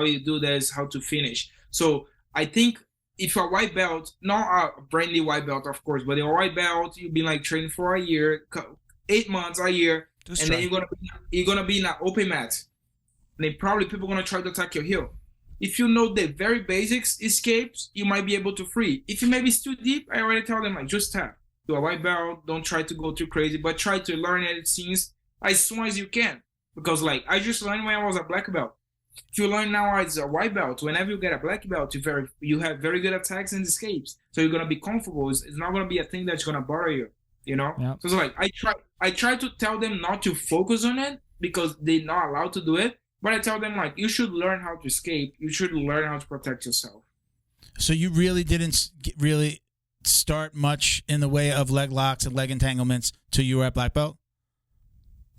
you do this, how to finish. So I think if you're a white belt, not a brand new white belt, of course, but a white belt, you've been like training for a year, 8 months, a year, and then you're gonna be in an open mat. And then probably people are gonna try to attack your heel. If you know the very basics escapes, you might be able to free. If you maybe it's too deep, I already tell them like just tap. Do a white belt, don't try to go too crazy, but try to learn it since as soon as you can. Because like I just learned when I was a black belt. If you learn now as a white belt, whenever you get a black belt, you have very good attacks and escapes. So you're gonna be comfortable. It's not gonna be a thing that's gonna bother you. Yep. So it's like I try to tell them not to focus on it because they're not allowed to do it. But I tell them like you should learn how to escape. You should learn how to protect yourself. So you really didn't really start much in the way of leg locks and leg entanglements till you were at black belt?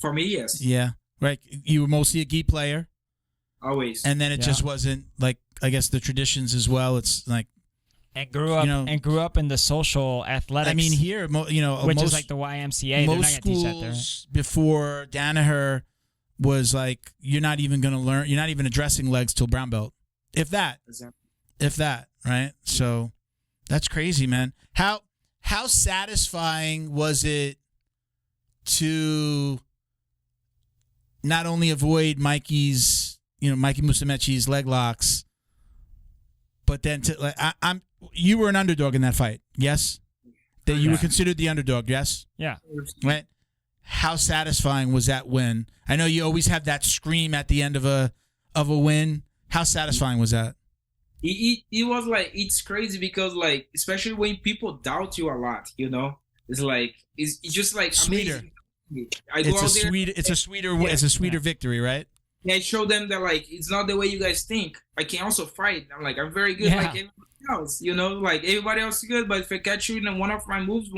For me, yes. Yeah, right. You were mostly a gi player. Always. And then it just wasn't like, I guess, the traditions as well. It's like and grew up in the social athletics. I mean, here, which is like the YMCA. Most schools before Danaher was like, you're not even going to learn. You're not even addressing legs till brown belt, if that. Exactly. If that, right? So that's crazy, man. How satisfying was it to not only avoid Mikey Musumeci's leg locks, but then to like you were an underdog in that fight, yes? That you were considered the underdog, yes? Yeah. Right. How satisfying was that win? I know you always have that scream at the end of a win. How satisfying was that? It was like, it's crazy because like, especially when people doubt you a lot, it's like it's just like sweeter. Amazing. It's a sweeter victory, right? Yeah, I show them that like it's not the way you guys think. I can also fight. I'm very good like everybody else. Like everybody else is good, but if I catch you in one of my moves,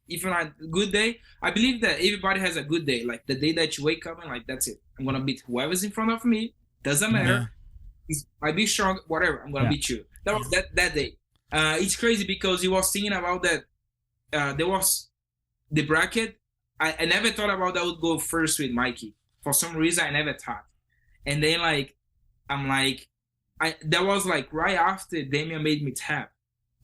if you're on a good day, I believe that everybody has a good day. Like the day that you wake up and like that's it. I'm gonna beat whoever's in front of me. Doesn't matter. I be strong, whatever. I'm gonna beat you. That was that day. It's crazy because he was thinking about that. There was the bracket. I never thought about that would go first with Mikey. For some reason, I never thought. And then that was like right after Damian made me tap,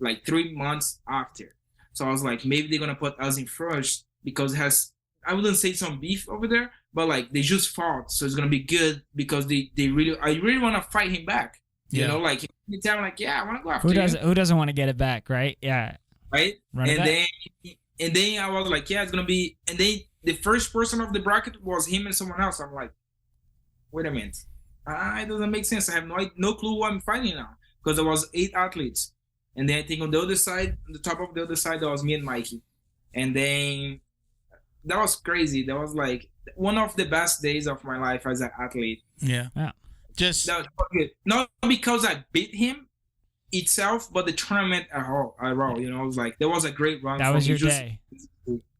like 3 months after. So I was like, maybe they're gonna put us in first because it has, I wouldn't say some beef over there, but like they just fought, so it's gonna be good because I really want to fight him back. Like anytime, like I want to go after him. Who doesn't want to get it back, right? Yeah. Right. And then I was like, it's gonna be. And then the first person of the bracket was him and someone else. I'm like, wait a minute, it doesn't make sense. I have no clue who I'm fighting now because there was 8 athletes, and then I think on the other side, on the top of the other side, that was me and Mikey, and then that was crazy. That was like one of the best days of my life as an athlete. Yeah. Just that was good. Not because I beat him itself, but the tournament at all. You know, it was like, there was a great run. That was your day.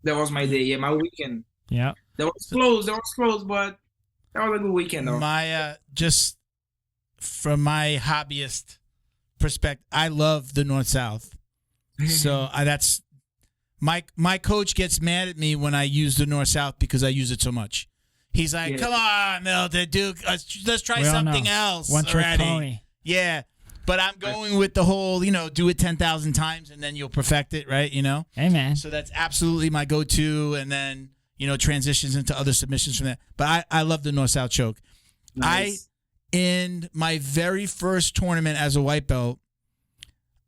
That was my day. Yeah, my weekend. Yeah. That was close. But that was a good weekend, though. my just from my hobbyist perspective, I love the North South. So that's my coach gets mad at me when I use the North South because I use it so much. He's like, "Come on, Milton, dude, let's try something else One trick already." pony. Yeah, but I'm going with the whole, do it 10,000 times and then you'll perfect it, right? Hey, man. So that's absolutely my go-to, and then transitions into other submissions from that. But I love the North South choke. Nice. In my very first tournament as a white belt,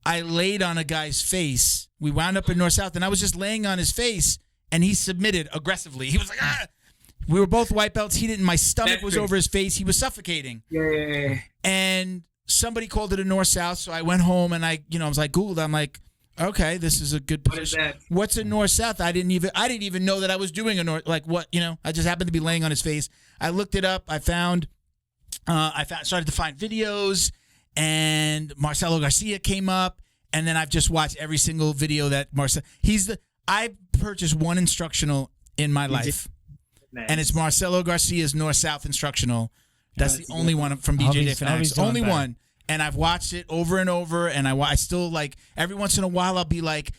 I laid on a guy's face. We wound up in North South, and I was just laying on his face, and he submitted aggressively. He was like, ah! We were both white belts. He didn't. My stomach was over his face. He was suffocating. Yeah. And somebody called it a North South, so I went home and I was like, Googled. I'm like, okay, this is a good position. What is that? What's a North South? I didn't even know that I was doing a North. Like what? I just happened to be laying on his face. I looked it up. I started to find videos, and Marcelo Garcia came up, and then I've just watched every single video that I purchased one instructional in my life. Nice. And it's Marcelo Garcia's North South instructional. That's the only one from BJJ Fanatics. Only one. And I've watched it over and over. And I still, like, every once in a while I'll be like,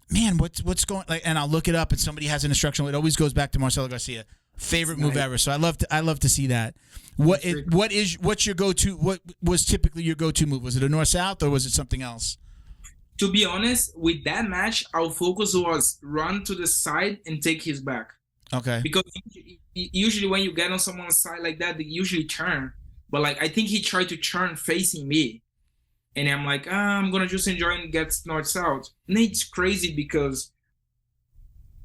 man, what's going, like, and I'll look it up and somebody has an instructional. It always goes back to Marcelo Garcia. Favorite move ever. So I love to see that. What's your go-to? What was typically your go-to move? Was it a North South or was it something else? To be honest, with that match, our focus was run to the side and take his back. Okay. Because usually when you get on someone's side like that, they usually turn. But like I think he tried to turn facing me, and I'm like, I'm gonna just enjoy and get North South. And it's crazy because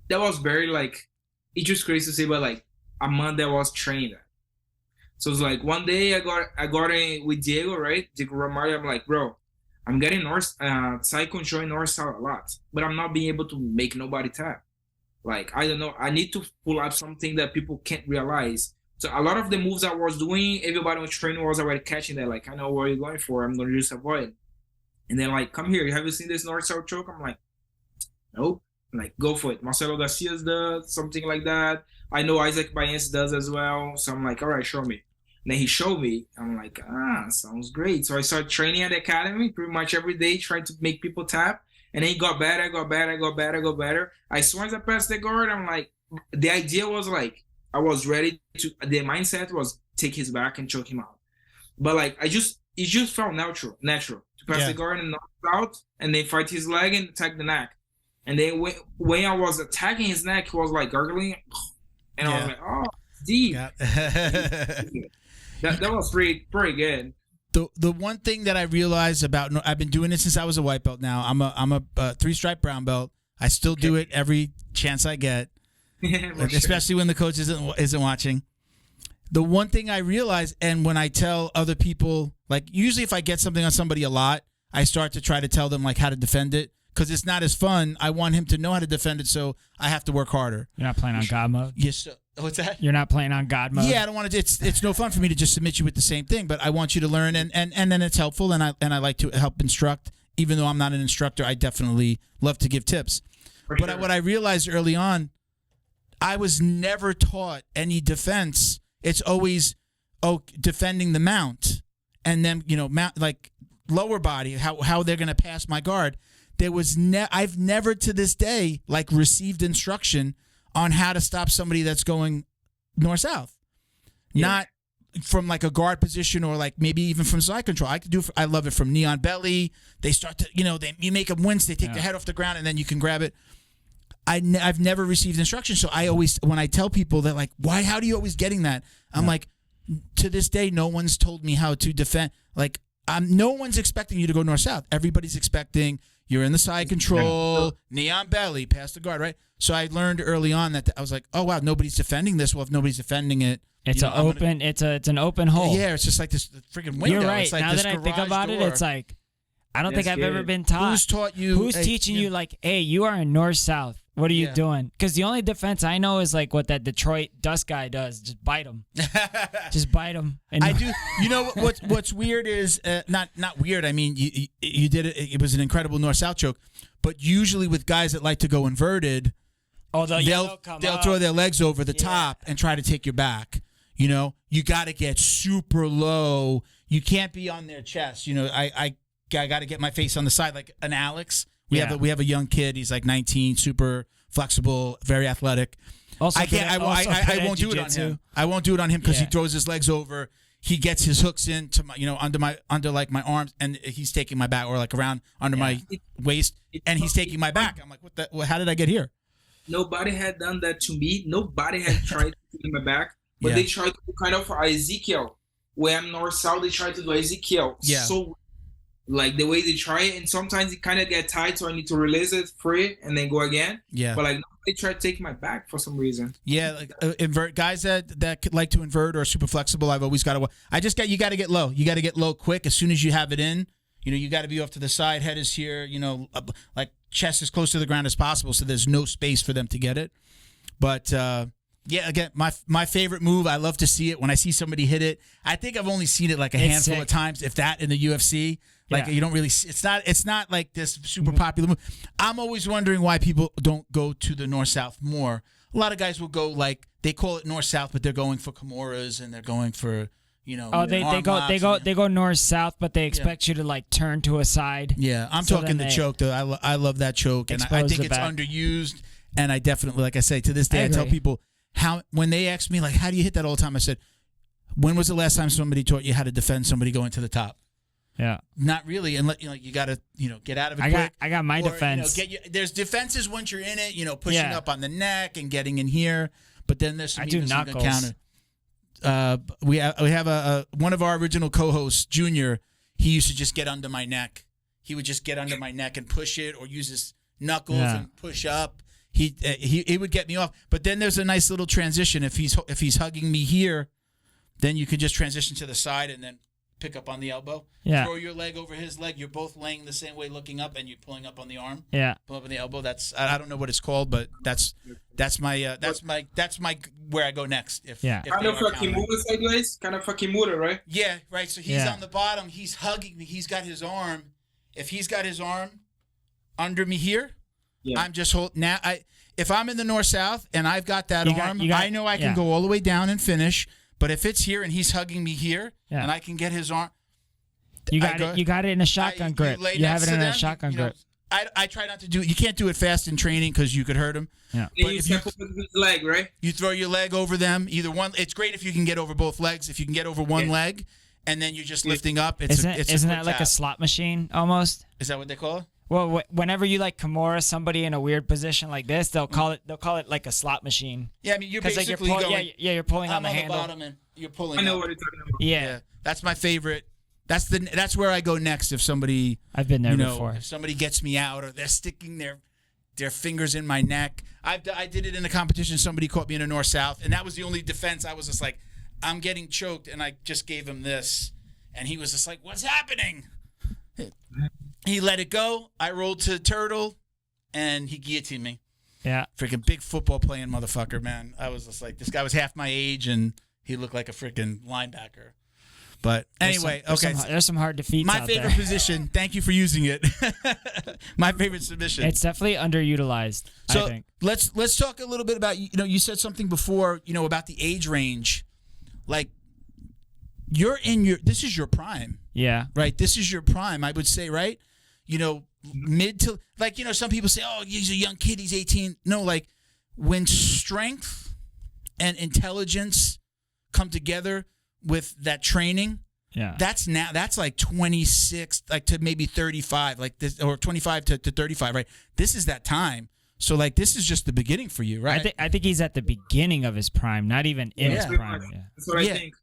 that was very like, it's just crazy to say, but like a month that was training that. So it's like one day I got in with Diego, right? Diego Romario. I'm like, bro, I'm getting side control in North South a lot, but I'm not being able to make nobody tap. Like, I don't know. I need to pull up something that people can't realize. So a lot of the moves I was doing, everybody was training was already catching that. Like, I know where you're going for. I'm going to just avoid. And then like, come here. Have you seen this North South choke? I'm like, nope. I'm like, go for it. Marcelo Garcia's does something like that. I know Isaac Baez does as well. So I'm like, all right, show me. And then he showed me. I'm like, sounds great. So I started training at the academy pretty much every day, trying to make people tap. And then he got better. As soon as I passed the guard, I'm like, the idea was like, I was ready to, the mindset was take his back and choke him out. But like, it just felt natural to pass the guard and knock out and then fight his leg and attack the neck. And then when I was attacking his neck, he was like gargling. And I was like, oh, deep. That was pretty good. The one thing that I realized about, I've been doing it since I was a white belt now. I'm a 3-stripe brown belt. I still do it every chance I get, especially when the coach isn't watching. The one thing I realize, and when I tell other people, like usually if I get something on somebody a lot, I start to try to tell them like how to defend it because it's not as fun. I want him to know how to defend it, so I have to work harder. You're not playing on God mode? Yes, sir. What's that? You're not playing on God mode? Yeah, I don't want to. It's no fun for me to just submit you with the same thing, but I want you to learn, and then it's helpful, and I like to help instruct. Even though I'm not an instructor, I definitely love to give tips. But what I realized early on, I was never taught any defense. It's always defending the mount, and then mount like lower body, how they're gonna pass my guard. There was I've never to this day like received instruction on how to stop somebody that's going north-south. Yeah. Not from like a guard position or like maybe even from side control. I love it from knee on belly. They start to, you make them wince, they take their head off the ground and then you can grab it. I've never received instruction. So I always, when I tell people that like, how do you always getting that? I'm like, to this day, no one's told me how to defend. Like, no one's expecting you to go north-south. Everybody's expecting you're in the side control, knee on belly, past the guard, right? So I learned early on that I was like, oh wow, nobody's defending this. Well, if nobody's defending it, it's an open hole. Yeah, it's just like this freaking window. You're right. It's like now that I think about it, it's like I don't think I've ever been taught. Who's taught you? Who's teaching you like, hey, you are in north-south. What are you Yeah. doing? Because the only defense I know is like what that Detroit Dust guy does. Just bite him. Just bite him. And I do. You know what's weird is not weird. I mean, you did it. It was an incredible north-south choke. But usually with guys that like to go inverted, they'll throw their legs over the top and try to take your back. You know, you got to get super low. You can't be on their chest. You know, I got to get my face on the side like an Alex. We have a young kid. He's like 19, super flexible, very athletic. Also I can't. I won't do it on him. I won't do it on him because he throws his legs over. He gets his hooks into my, under like my arms, and he's taking my back, or like around under my waist, and he's taking my back. I'm like, what the? How did I get here? Nobody had done that to me. Nobody had tried to take my back, but they tried to do kind of Ezekiel. When I'm north-south, they try to do Ezekiel. Yeah. So, like the way they try it, and sometimes it kind of get tight, so I need to release it, free, and then go again. Yeah. But like they try to take my back for some reason. Yeah, like invert guys that like to invert or are super flexible. I've always got to. You got to get low. You got to get low quick as soon as you have it in. You know, you got to be off to the side. Head is here. You know, like chest as close to the ground as possible, so there's no space for them to get it. But yeah, again, my favorite move. I love to see it when I see somebody hit it. I think I've only seen it like a handful of times, if that, in the UFC. Like you don't really. It's not like this super popular move. I'm always wondering why people don't go to the north south more. A lot of guys will go like they call it north south, but they're going for Kimuras and they're going for they go north south, but they expect you to like turn to a side. Yeah, I'm talking the choke though. I love that choke, and I think it's underused. And I definitely, like I say, to this day, I tell people when they ask me like, how do you hit that all the time? I said, when was the last time somebody taught you how to defend somebody going to the top? Yeah, not really, and you got to get out of it quick. I got my defense. There's defenses once you're in it, pushing up on the neck and getting in here, but then there's some counter. We have one of our original co-hosts, Junior. He used to just get under my neck. He would just get under my neck and push it, or use his knuckles and push up. He would get me off, but then there's a nice little transition. If he's hugging me here, then you can just transition to the side and then pick up on the elbow. Yeah. Throw your leg over his leg. You're both laying the same way, looking up, and you're pulling up on the arm. Yeah. Pull up on the elbow. I don't know what it's called, but that's my where I go next. If kind of a Kimura sideways, kind of a Kimura, right? Yeah, right. So he's on the bottom. He's hugging me. He's got his arm. If he's got his arm under me here, I'm just holding. Now, if I'm in the north south and I've got that arm, I know I can go all the way down and finish. But if it's here and he's hugging me here, and I can get his arm, you got it in a shotgun grip. You have it in a shotgun grip. I try not to do it. You can't do it fast in training because you could hurt him. Yeah. But if you put his leg, right? You throw your leg over them. Either one. It's great if you can get over both legs. If you can get over one leg, and then you're just lifting up. Isn't that like a slot machine almost? Is that what they call it? Well, whenever you like Kimura somebody in a weird position like this, they'll call it like a slot machine. Yeah, I mean you're basically going. You're pulling on the handle. Bottom and you're pulling. I know up. what you're talking about. Yeah, that's my favorite. That's where I go next. If somebody, I've been there before. If somebody gets me out, or they're sticking their fingers in my neck. I did it in a competition. Somebody caught me in a north south, and that was the only defense. I was just like, I'm getting choked, and I just gave him this, and he was just like, what's happening? He let it go. I rolled to turtle, and he guillotined me. Yeah. Freaking big football playing motherfucker, man. I was just like, this guy was half my age, and he looked like a freaking linebacker. But anyway, there's some hard defeats my out favorite there. position, thank you for using it. My favorite submission. It's definitely underutilized, so I think. Let's talk a little bit about, you said something before, about the age range. Like, this is your prime. Yeah. Right? This is your prime, I would say, right? Mid to, like, some people say, oh, he's a young kid, he's 18. No, like, when strength and intelligence come together with that training, that's like 26, like to maybe 35, like this, or 25 to 35, right? This is that time. So, like, this is just the beginning for you, right? I think he's at the beginning of his prime, not even in his prime. Yeah. That's what I think.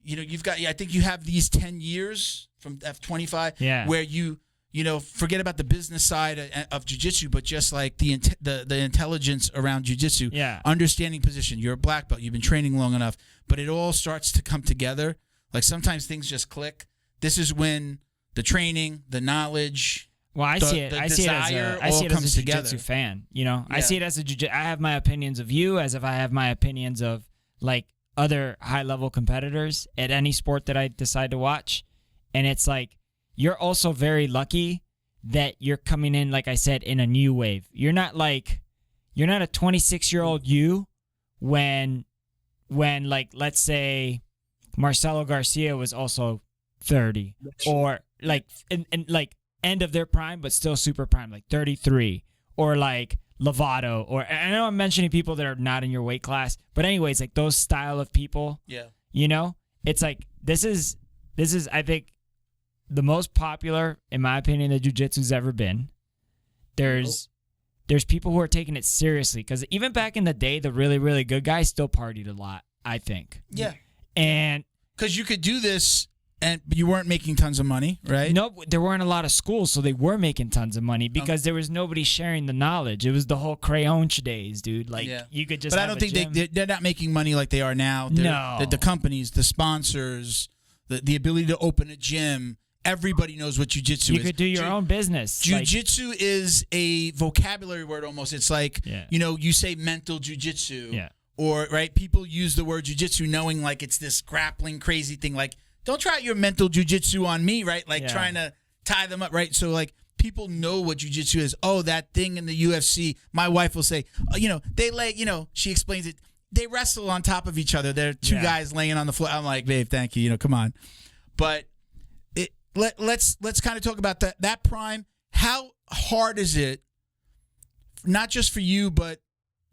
You've got, I think you have these 10 years from F25 where you forget about the business side of jiu-jitsu, but just like the intelligence around jiu-jitsu, understanding position. You're a black belt. You've been training long enough, but it all starts to come together. Like, sometimes things just click. This is when the training, the knowledge, Well, I see it as a jiu-jitsu fan. You know, I see it as a jiu-jitsu. I have my opinions of you as if I have my opinions of like other high-level competitors at any sport that I decide to watch. And it's like, you're also very lucky that you're coming in, like I said, in a new wave. You're not a 26-year-old you when like, let's say Marcelo Garcia was also 30, or like in like end of their prime but still super prime, like 33, or like Lovato, or I know I'm mentioning people that are not in your weight class, but anyways, like those style of people. Yeah. You know, it's like this is I think the most popular, in my opinion, that jiu-jitsu's ever been. There's people who are taking it seriously, because even back in the day, the really, really good guys still partied a lot, I think. Yeah. And because you could do this and you weren't making tons of money, right? No, there weren't a lot of schools, so they were making tons of money because there was nobody sharing the knowledge. It was the whole crayonche days, dude. Like, you could just. But I don't think they're not making money like they are now. No. The companies, the sponsors, the ability to open a gym. Everybody knows what jiu-jitsu is. You could do your own business. Jiu-jitsu is a vocabulary word almost. It's like, you know, you say mental jiu-jitsu. Yeah. Or, right, people use the word jiu-jitsu knowing like it's this grappling crazy thing. Like, don't try your mental jiu-jitsu on me, right? Like trying to tie them up, right? So like people know what jiu-jitsu is. Oh, that thing in the UFC. My wife will say, you know, she explains it. They wrestle on top of each other. They're two guys laying on the floor. I'm like, babe, thank you. You know, come on. But let's kind of talk about that prime. How hard is it, not just for you, but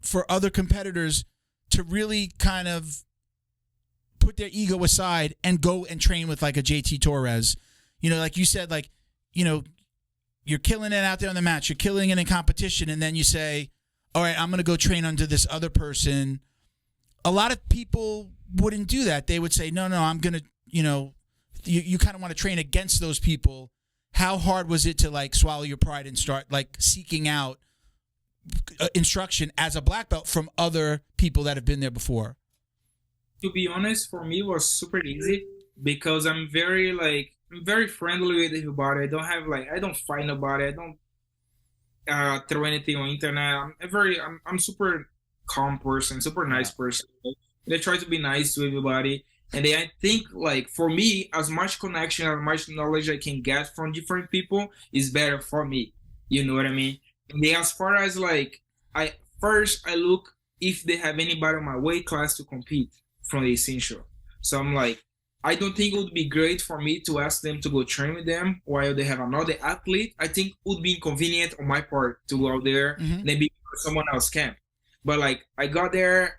for other competitors, to really kind of put their ego aside and go and train with like a JT Torres? You know, like you said, like, you know, you're killing it out there on the match, you're killing it in competition, and then you say, all right, I'm going to go train under this other person. A lot of people wouldn't do that. They would say, no, I'm going to, you know, you kind of want to train against those people. How hard was it to like swallow your pride and start like seeking out instruction as a black belt from other people that have been there before? To be honest, for me, it was super easy because I'm very friendly with everybody. I don't fight nobody. I don't throw anything on internet. I'm super calm person, super nice person. I try to be nice to everybody. And then I think, like, for me, as much connection, as much knowledge I can get from different people is better for me. You know what I mean? And then as far as, like, I look if they have anybody in my weight class to compete from the essential. So I'm like, I don't think it would be great for me to ask them to go train with them while they have another athlete. I think it would be inconvenient on my part to go out there and maybe someone else can. But, like, I got there,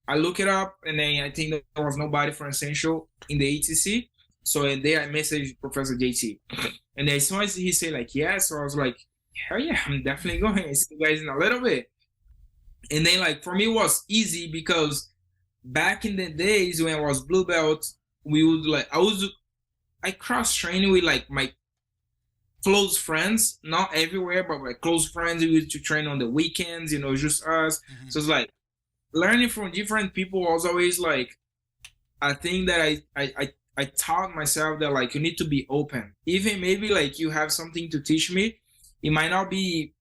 I look it up, and then I think there was nobody from Essential in the ADCC. So there I messaged Professor JT. And then as soon as he said, like, yeah, so I was like, hell yeah, I'm definitely going. I see you guys in a little bit. And then, like, for me, it was easy because back in the days when I was blue belt, we would, like, I cross-trained with, like, my close friends, not everywhere, but my close friends. We used to train on the weekends, you know, just us. So it's like, learning from different people was always like, I think that I taught myself that, like, you need to be open. Even maybe like you have something to teach me, it might not be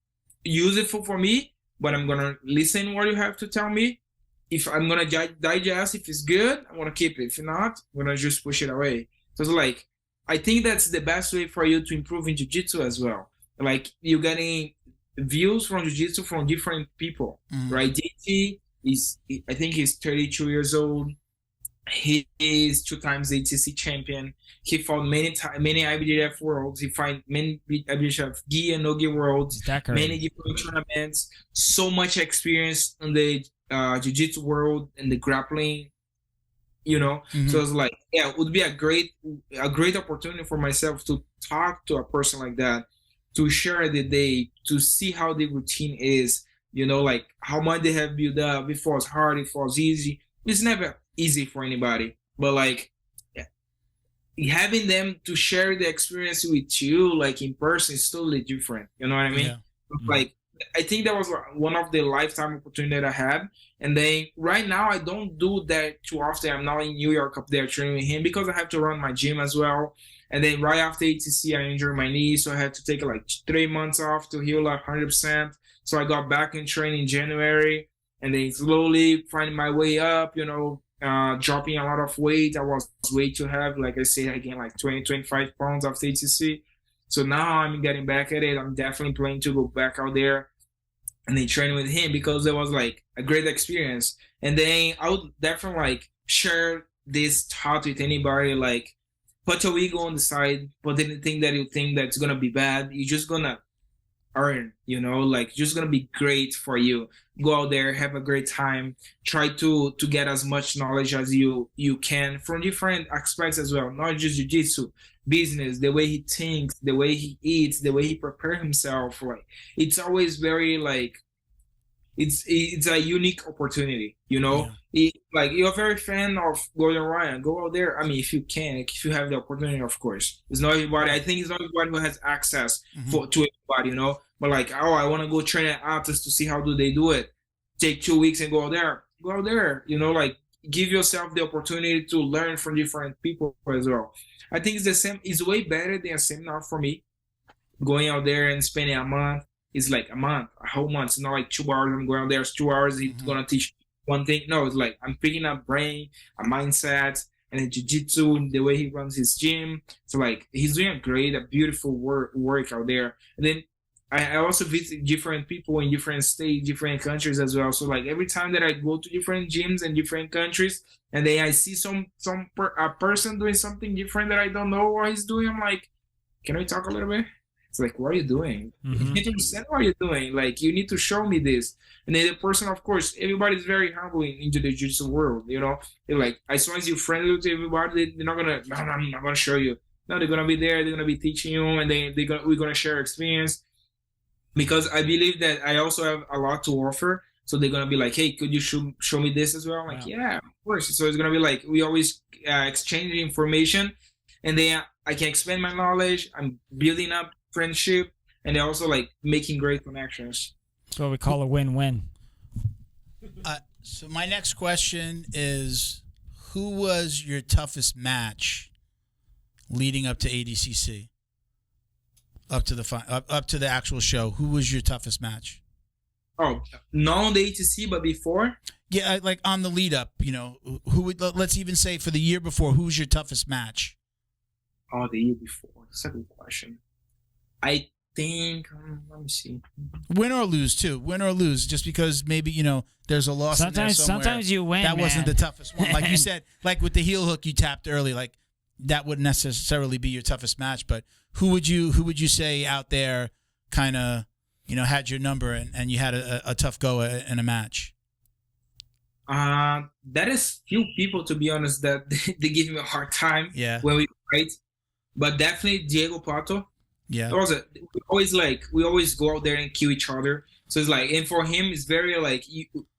useful for me, but I'm gonna listen what you have to tell me. If I'm gonna digest, if it's good, I'm gonna keep it. If not, I'm gonna just push it away. So it's like, I think that's the best way for you to improve in jiu-jitsu as well. Like, you're getting views from jiu-jitsu from different people, right? JT, I think he's 32 years old. He is 2 times ADCC champion. He fought many IBJJF worlds. He fought many IBJJF gi and no-gi worlds. Many different tournaments. So much experience in the jiu-jitsu world and the grappling. You know, so it's like, yeah, it would be a great opportunity for myself to talk to a person like that, to share the day, to see how the routine is. You know, like how much they have built up. If it was hard, if it was easy. It's never easy for anybody. But like having them to share the experience with you, like in person, is totally different. You know what I mean? Yeah. Like, I think that was one of the lifetime opportunities that I had. And then right now, I don't do that too often. I'm now in New York up there training with him because I have to run my gym as well. And then right after ATC, I injured my knee, so I had to take like 3 months off to heal like 100%. So I got back in training in January, and then slowly finding my way up, dropping a lot of weight. I was way too heavy. Like I said, I gained like 20, 25 pounds after ATC. So now I'm getting back at it. I'm definitely planning to go back out there and then train with him, because it was like a great experience. And then I would definitely like share this thought with anybody, like put your ego on the side, put anything that you think that's gonna be bad. You're just gonna earn, like just gonna be great for you. Go out there, have a great time, try to get as much knowledge as you can from different aspects as well, not just jiu-jitsu, business, the way he thinks, the way he eats, the way he prepares himself. Like it's always very like it's a unique opportunity, Like you're a very fan of Gordon Ryan, go out there. I mean, if you can, if you have the opportunity, of course. It's not everybody. I think it's not everybody who has access to everybody, But like, I want to go train at artists to see how do they do it. Take 2 weeks and go out there. Like give yourself the opportunity to learn from different people as well. I think it's the same. It's way better than a seminar for me. Going out there and spending a month. It's like a month, a whole month. It's not like 2 hours. I'm going out there. It's 2 hours. He's gonna teach one thing. No, it's like I'm picking up brain, a mindset, and then jiu-jitsu, the way he runs his gym. So like he's doing a beautiful work out there. And then I also visit different people in different states, different countries as well. So like every time that I go to different gyms in different countries, and then I see a person doing something different that I don't know what he's doing, I'm like, can we talk a little bit? It's like, what are you doing? You need to understand what you're doing. Like, you need to show me this. And then the person, of course, everybody's very humble into the jiu-jitsu world, They're like, as soon as you're friendly to everybody, they're not gonna, no, I'm not gonna show you. No, they're gonna be there. They're gonna be teaching you, and then we're gonna share experience. Because I believe that I also have a lot to offer. So they're gonna be like, hey, could you show me this as well? I'm like, yeah, of course. So it's gonna be like, we always exchange information, and then I can expand my knowledge. I'm building up friendship, and they're also like making great connections. That's what we call a win-win. So my next question is, who was your toughest match leading up to ADCC? Up to the actual show, who was your toughest match? Oh, not on the ATC, but before? Yeah, like on the lead up, who would, let's even say for the year before, who was your toughest match? Oh, the year before. That's a good question. I think, let me see. Win or lose, too. Win or lose, just because maybe, there's a loss in there somewhere. Sometimes you win, That wasn't the toughest one. Like you said, like with the heel hook you tapped early, like that wouldn't necessarily be your toughest match, but who would you say out there kind of, had your number and you had a tough go in a match? That is few people, to be honest, that they give me a hard time when we fight. But definitely Diego Pato. Yeah. We always go out there and kill each other. So it's like, and for him, it's very like,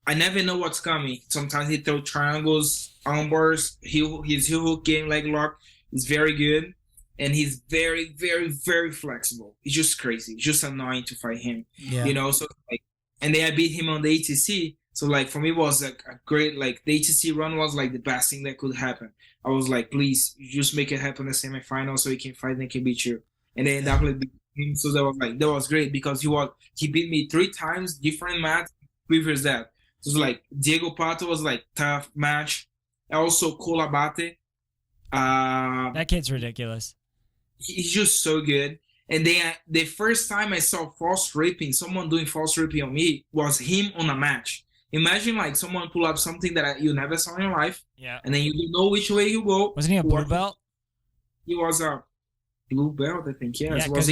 I never know what's coming. Sometimes he throw triangles, arm bars, his heel hook game, leg lock is very good. And he's very, very, very flexible. It's just crazy. It's just annoying to fight him. Yeah. So like, and then I beat him on the ATC. So like for me, it was like a great, like the ATC run was like the best thing that could happen. I was like, please, you just make it happen in the semifinal so he can fight and he can beat you. And then definitely beat him. So that was great because he beat me 3 times, different match previous that. So it's like Diego Pato was like tough match. Also Cole Abate. That kid's ridiculous. He's just so good. And then the first time I saw false ripping, someone doing false ripping on me, was him on a match. Imagine like someone pull up something that you never saw in your life. Yeah. And then you don't know which way you go. Wasn't he a blue belt? He was a blue belt, I think. Yes. Yeah, because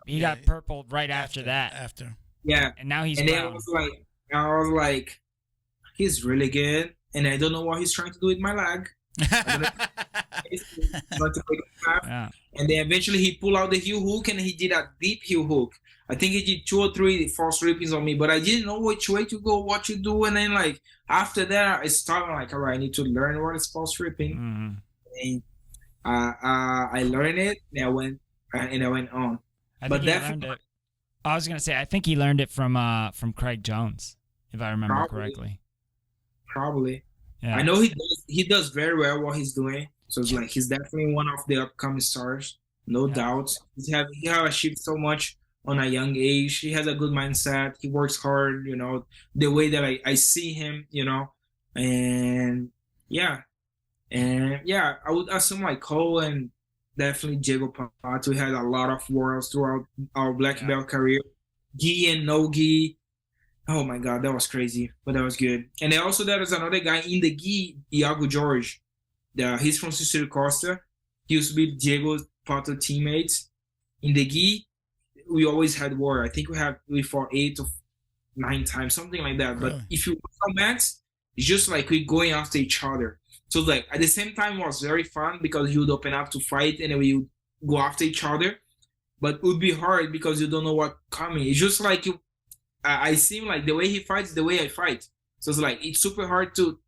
he got purple right after that. Yeah. And now he's brown. Then I was like, he's really good. And I don't know what he's trying to do with my leg. Yeah. And then eventually he pulled out the heel hook and he did a deep heel hook. I think he did 2 or 3 false rippings on me, but I didn't know which way to go, what to do. And then like after that, I started like, all right, I need to learn what is false ripping. And I learned it. And I went on. I was gonna say, I think he learned it from Craig Jones, if I remember correctly. Probably. Yeah. I know he does very well what he's doing. So it's like he's definitely one of the upcoming stars, no doubt. He have achieved so much on a young age. He has a good mindset. He works hard, you know, the way that I see him, you know, and yeah. And yeah, I would assume like Cole and definitely Diego Pato. We had a lot of worlds throughout our black belt career. Gi and no gi. Oh my God, that was crazy, but that was good. And then also there was another guy in the gi, Iago Jorge. He's from Cicero Costa. He used to be Diego Pato teammates. In the gi, we always had war. I think we fought 8 or 9 times, something like that. But if you come max, it's just like we going after each other. So like at the same time, it was very fun because you would open up to fight and then we would go after each other. But it would be hard because you don't know what's coming. It's just like I seem like the way he fights, the way I fight. So it's like it's super hard to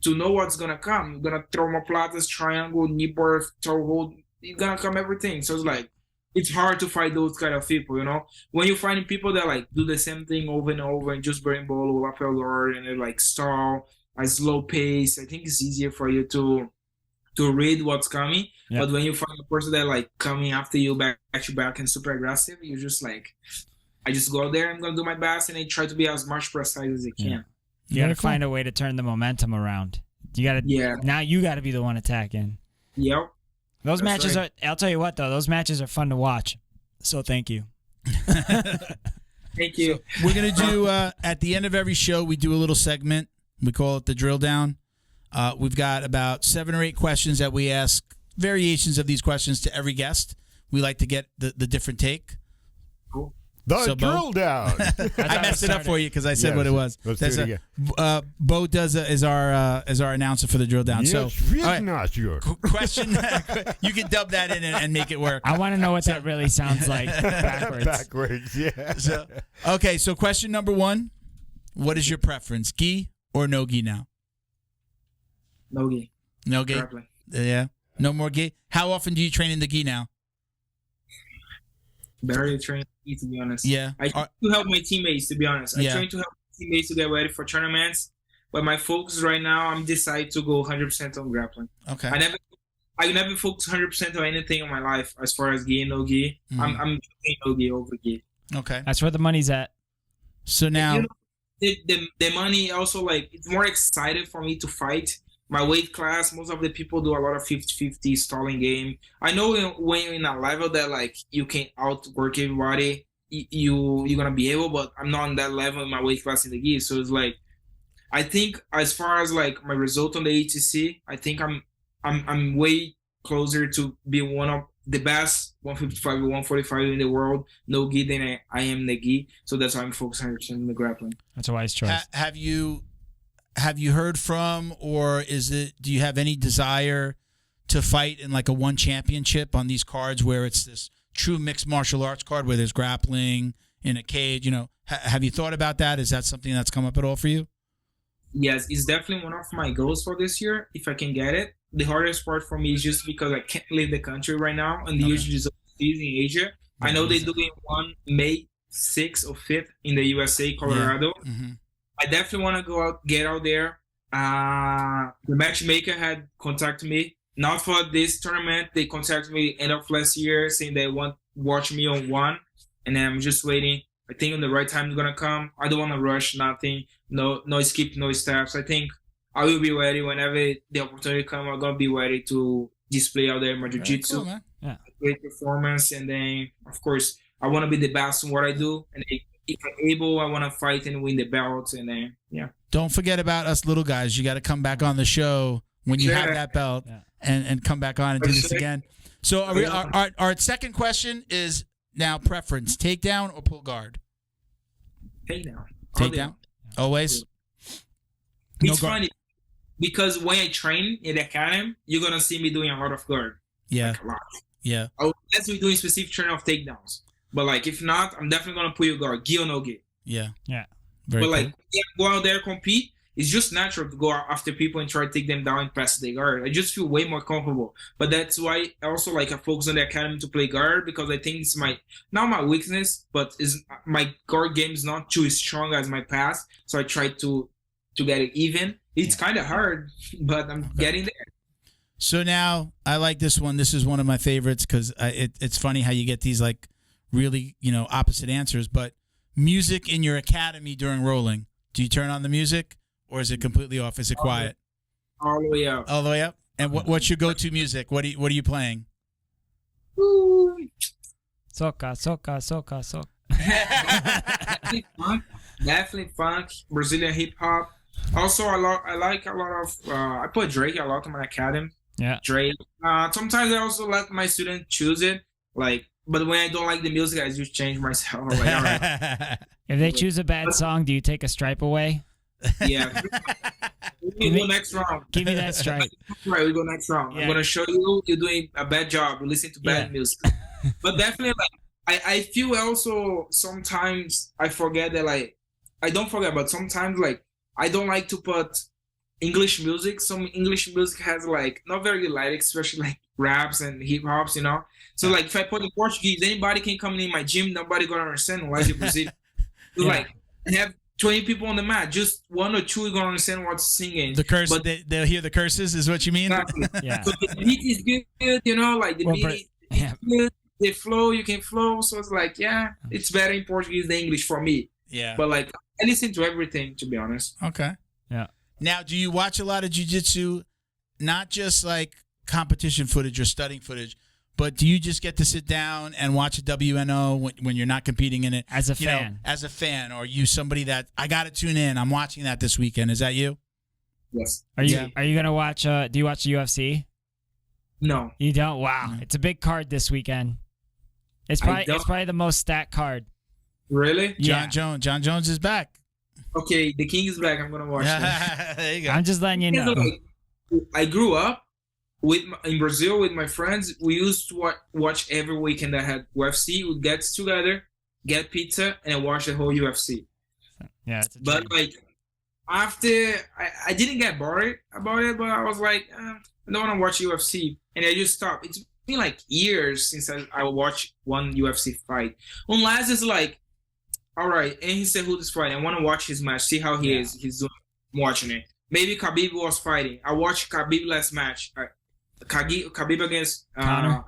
know what's gonna come. You're gonna throw omoplatas, triangle, knee birth, toe hold. It's gonna come everything. So it's like it's hard to fight those kind of people, you know. When you find people that like do the same thing over and over and just burn ball, lapel guard, and they like stall at slow pace, I think it's easier for you to read what's coming. Yeah. But when you find a person that like coming after you back at you back and super aggressive, you're just like, I just go out there, I'm gonna do my best, and I try to be as much precise as I can. Yeah. You gotta find a way to turn the momentum around. You gotta now you gotta be the one attacking. Yep. Those matches are, I'll tell you what though, those matches are fun to watch. So thank you. Thank you. So we're gonna do at the end of every show we do a little segment. We call it the drill down. We've got about 7 or 8 questions that we ask, variations of these questions to every guest. We like to get the different take. Cool. The drill down. I messed it up for you because I said what it was. Let's do it again. Bo is our announcer for the drill down. Yes, so not sure. Question, you can dub that in and make it work. I want to know what that really sounds like backwards. Backwards, yeah. So question number 1: what is your preference, gi or no gi now? No gi. No gi. Grappling. Yeah. No more gi. How often do you train in the gi now? Barely train, to be honest. Yeah. I try to help my teammates, to be honest. I try to help my teammates to get ready for tournaments. But my focus right now, I'm decided to go 100% on grappling. Okay. I never focus 100% on anything in my life as far as gi and no gi. I'm doing no gi over gi. Okay. That's where the money's at. So now, the money also, like, it's more excited for me to fight. My weight class, most of the people do a lot of 50-50 stalling game. I know when you're in a level that like you can outwork everybody, you're gonna be able, but I'm not on that level in my weight class in the gi. So it's like, I think as far as like my result on the ADCC, I think I'm way closer to be one of the best 155 or 145 in the world no gi than I am the gi. So that's why I'm focusing 100% on the grappling. That's a wise choice. Have you heard from, or do you have any desire to fight in like a one championship on these cards where it's this true mixed martial arts card where there's grappling in a cage? You know, have you thought about that? Is that something that's come up at all for you? Yes, it's definitely one of my goals for this year, if I can get it. The hardest part for me is just because I can't leave the country right now, and the usually is in Asia. I know they're doing one May 6th or 5th in the USA, Colorado. Yeah. Mm-hmm. I definitely want to get out there. The matchmaker had contacted me, not for this tournament. They contacted me end of last year saying they want to watch me on one, and then I'm just waiting. I think when the right time is gonna come. I don't want to rush nothing. No skip, no steps. I think I will be ready whenever the opportunity comes. I'm gonna be ready to display out there my jiu-jitsu, cool, man. Great performance, and then of course I want to be the best in what I do, and if I'm able, I want to fight and win the belt, and then Don't forget about us little guys. You got to come back on the show when you have that belt and come back on and do this again. So our second question is now preference: takedown or pull guard? Takedown. Takedown. Always. It's funny because when I train in the academy, you're gonna see me doing a lot of guard. Yeah. Like a lot. Yeah. Let's be doing specific training of takedowns. But like, if not, I'm definitely gonna put you guard, gi or no gi. Yeah. But cool. Like, go out there compete. It's just natural to go after people and try to take them down and pass the guard. I just feel way more comfortable. But that's why also like I focus on the academy to play guard, because I think it's not my weakness, but is my guard game is not too strong as my past. So I try to get it even. It's kind of hard, but I'm getting there. So now I like this one. This is one of my favorites because it's funny how you get these like really, opposite answers. But music in your academy during rolling, do you turn on the music or is it completely off? Is it quiet? All the way up. All the way up? And what's your go-to music? What are you playing? Ooh. Soca. Definitely funk, Brazilian hip hop. Also, I like a lot of. I put Drake a lot in my academy. Yeah. Drake. Sometimes I also let my student choose it. Like, but when I don't like the music, I just change myself. I'm like, all right. If they choose a bad song, do you take a stripe away? Yeah. We go next round. Give me that stripe. Right, we go next round. Yeah. I'm gonna show you you're doing a bad job. You listen to bad music. But definitely, like, I feel also sometimes I forget that, like, I don't forget, but sometimes, like, I don't like to put English music. Some English music has, like, not very good lyrics, especially like raps and hip hops, So like, if I put in Portuguese, anybody can come in my gym. Nobody gonna understand why you Brazil. Like, I have 20 people on the mat, just one or two are gonna understand what's singing. The curse, but they'll hear the curses, is what you mean? exactly. Yeah. So the beat is good, like the beat is good. The flow, you can flow. So it's like, it's better in Portuguese than English for me. Yeah. But like, I listen to everything, to be honest. Okay. Yeah. Now, do you watch a lot of jiu-jitsu, not just like competition footage or studying footage, but do you just get to sit down and watch a WNO when you're not competing in it? As a fan. As a fan, or you somebody that, I got to tune in, I'm watching that this weekend. Is that you? Yes. Are you going to watch, do you watch the UFC? No. You don't? Wow. It's a big card this weekend. It's probably the most stacked card. Really? Yeah. John Jones is back. Okay, the king is back. I'm gonna watch it. There you go. I'm just letting you know. I grew up in Brazil with my friends. We used to watch every weekend that had UFC. We'd get together, get pizza, and watch the whole UFC. Yeah. But like, after I didn't get bored about it, but I was like, I don't want to watch UFC, and I just stopped. It's been like years since I watched one UFC fight, unless it's like, all right, and he said who this fight. I want to watch his match, see how he is. He's doing. I'm watching it. Maybe Khabib was fighting. I watched Khabib last match. Khabib against Conor.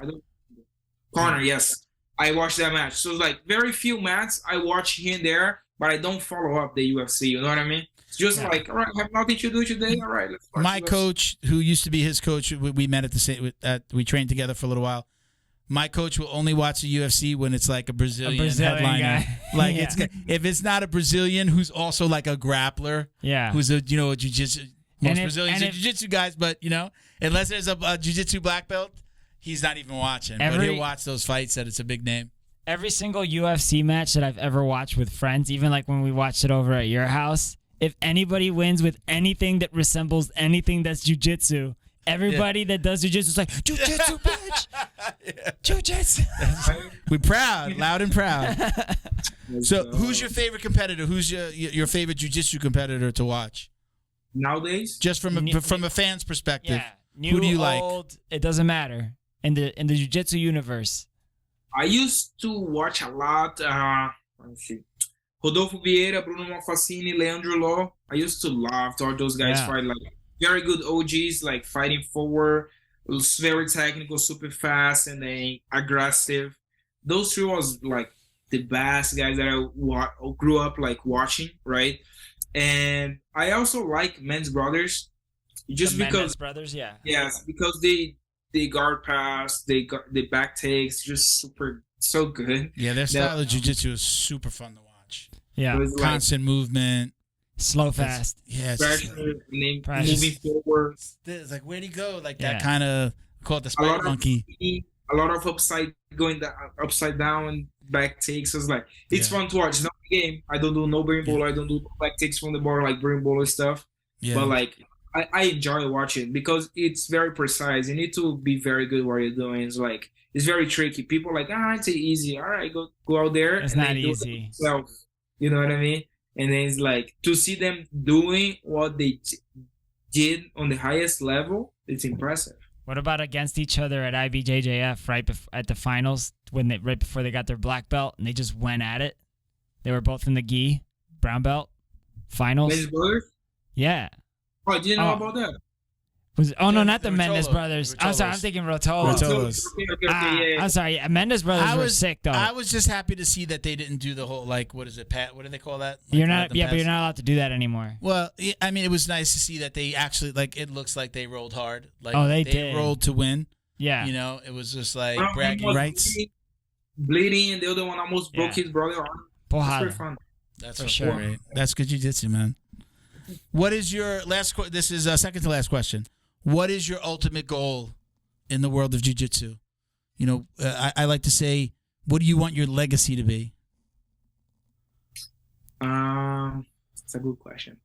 Conor, yes. I watched that match. So it's like very few matches I watch here and there, but I don't follow up the UFC. You know what I mean? It's just like, all right, I have nothing to do today. All right, let's watch My UFC. coach, who used to be his coach, we met at the same. We trained together for a little while. My coach will only watch the UFC when it's like a Brazilian headliner. Guy. Like if it's not a Brazilian who's also like a grappler, who's a jiu-jitsu. Most Brazilians are jiu-jitsu guys, but unless there's a jiu-jitsu black belt, he's not even watching. But he'll watch those fights that it's a big name. Every single UFC match that I've ever watched with friends, even like when we watched it over at your house, if anybody wins with anything that resembles anything that's jiu-jitsu, everybody that does jiu-jitsu is like, jiu-jitsu, bitch! Jiu-jitsu! We're proud, loud and proud. So who's your favorite competitor? Who's your favorite jiu-jitsu competitor to watch? Nowadays? Just from a fan's perspective, new, who do you old, like? It doesn't matter. In the jiu-jitsu universe. I used to watch a lot, let's see, Rodolfo Vieira, Bruno Malfacini, Leandro Law. I used to love all those guys fight, like very good OGs, like fighting forward, very technical, super fast, and then aggressive. Those three was like the best guys that I grew up like watching, right? And I also like Men's Brothers, just because Mendes brothers, yes, because they guard pass, they back takes, just so good. Yeah, their style of jiu-jitsu is super fun to watch. Yeah, constant movement, slow, fast. Yes, moving forward. It's like, where'd he go? Like that kind of called the spider monkey. A lot of upside down back takes. So it's like it's fun to watch. It's not a game. I don't do no brain ball. I don't do back takes from the bar like brain ball stuff. Yeah. But like I enjoy watching because it's very precise. You need to be very good what you're doing. It's like it's very tricky. People are like, it's easy. All right, go out there. It's not easy. You know what I mean? And then it's like to see them doing what they did on the highest level. It's impressive. What about against each other at IBJJF at the finals right before they got their black belt and they just went at it? They were both in the gi, brown belt, finals. Yeah. Yeah. Oh, I didn't know about that. No, not the Rotolo's. Mendes brothers. I'm sorry, I'm Rotolo's. thinking Rotolo. Rotolo's. Yeah. I'm sorry, Mendes brothers were sick though. I was just happy to see that they didn't do the whole what is it, Pat? What do they call that? But you're not allowed to do that anymore. Well, I mean, it was nice to see that they actually it looks like they rolled hard. Like they did. rolled to win. Yeah. It was just like One bragging was rights. bleeding, and the other one almost broke his brother arm. That's Porrada. pretty fun. That's for sure. Great. That's good jiu-jitsu, man. What is your last? This is second to last question. What is your ultimate goal in the world of jiu-jitsu? I like to say, what do you want your legacy to be? It's a good question.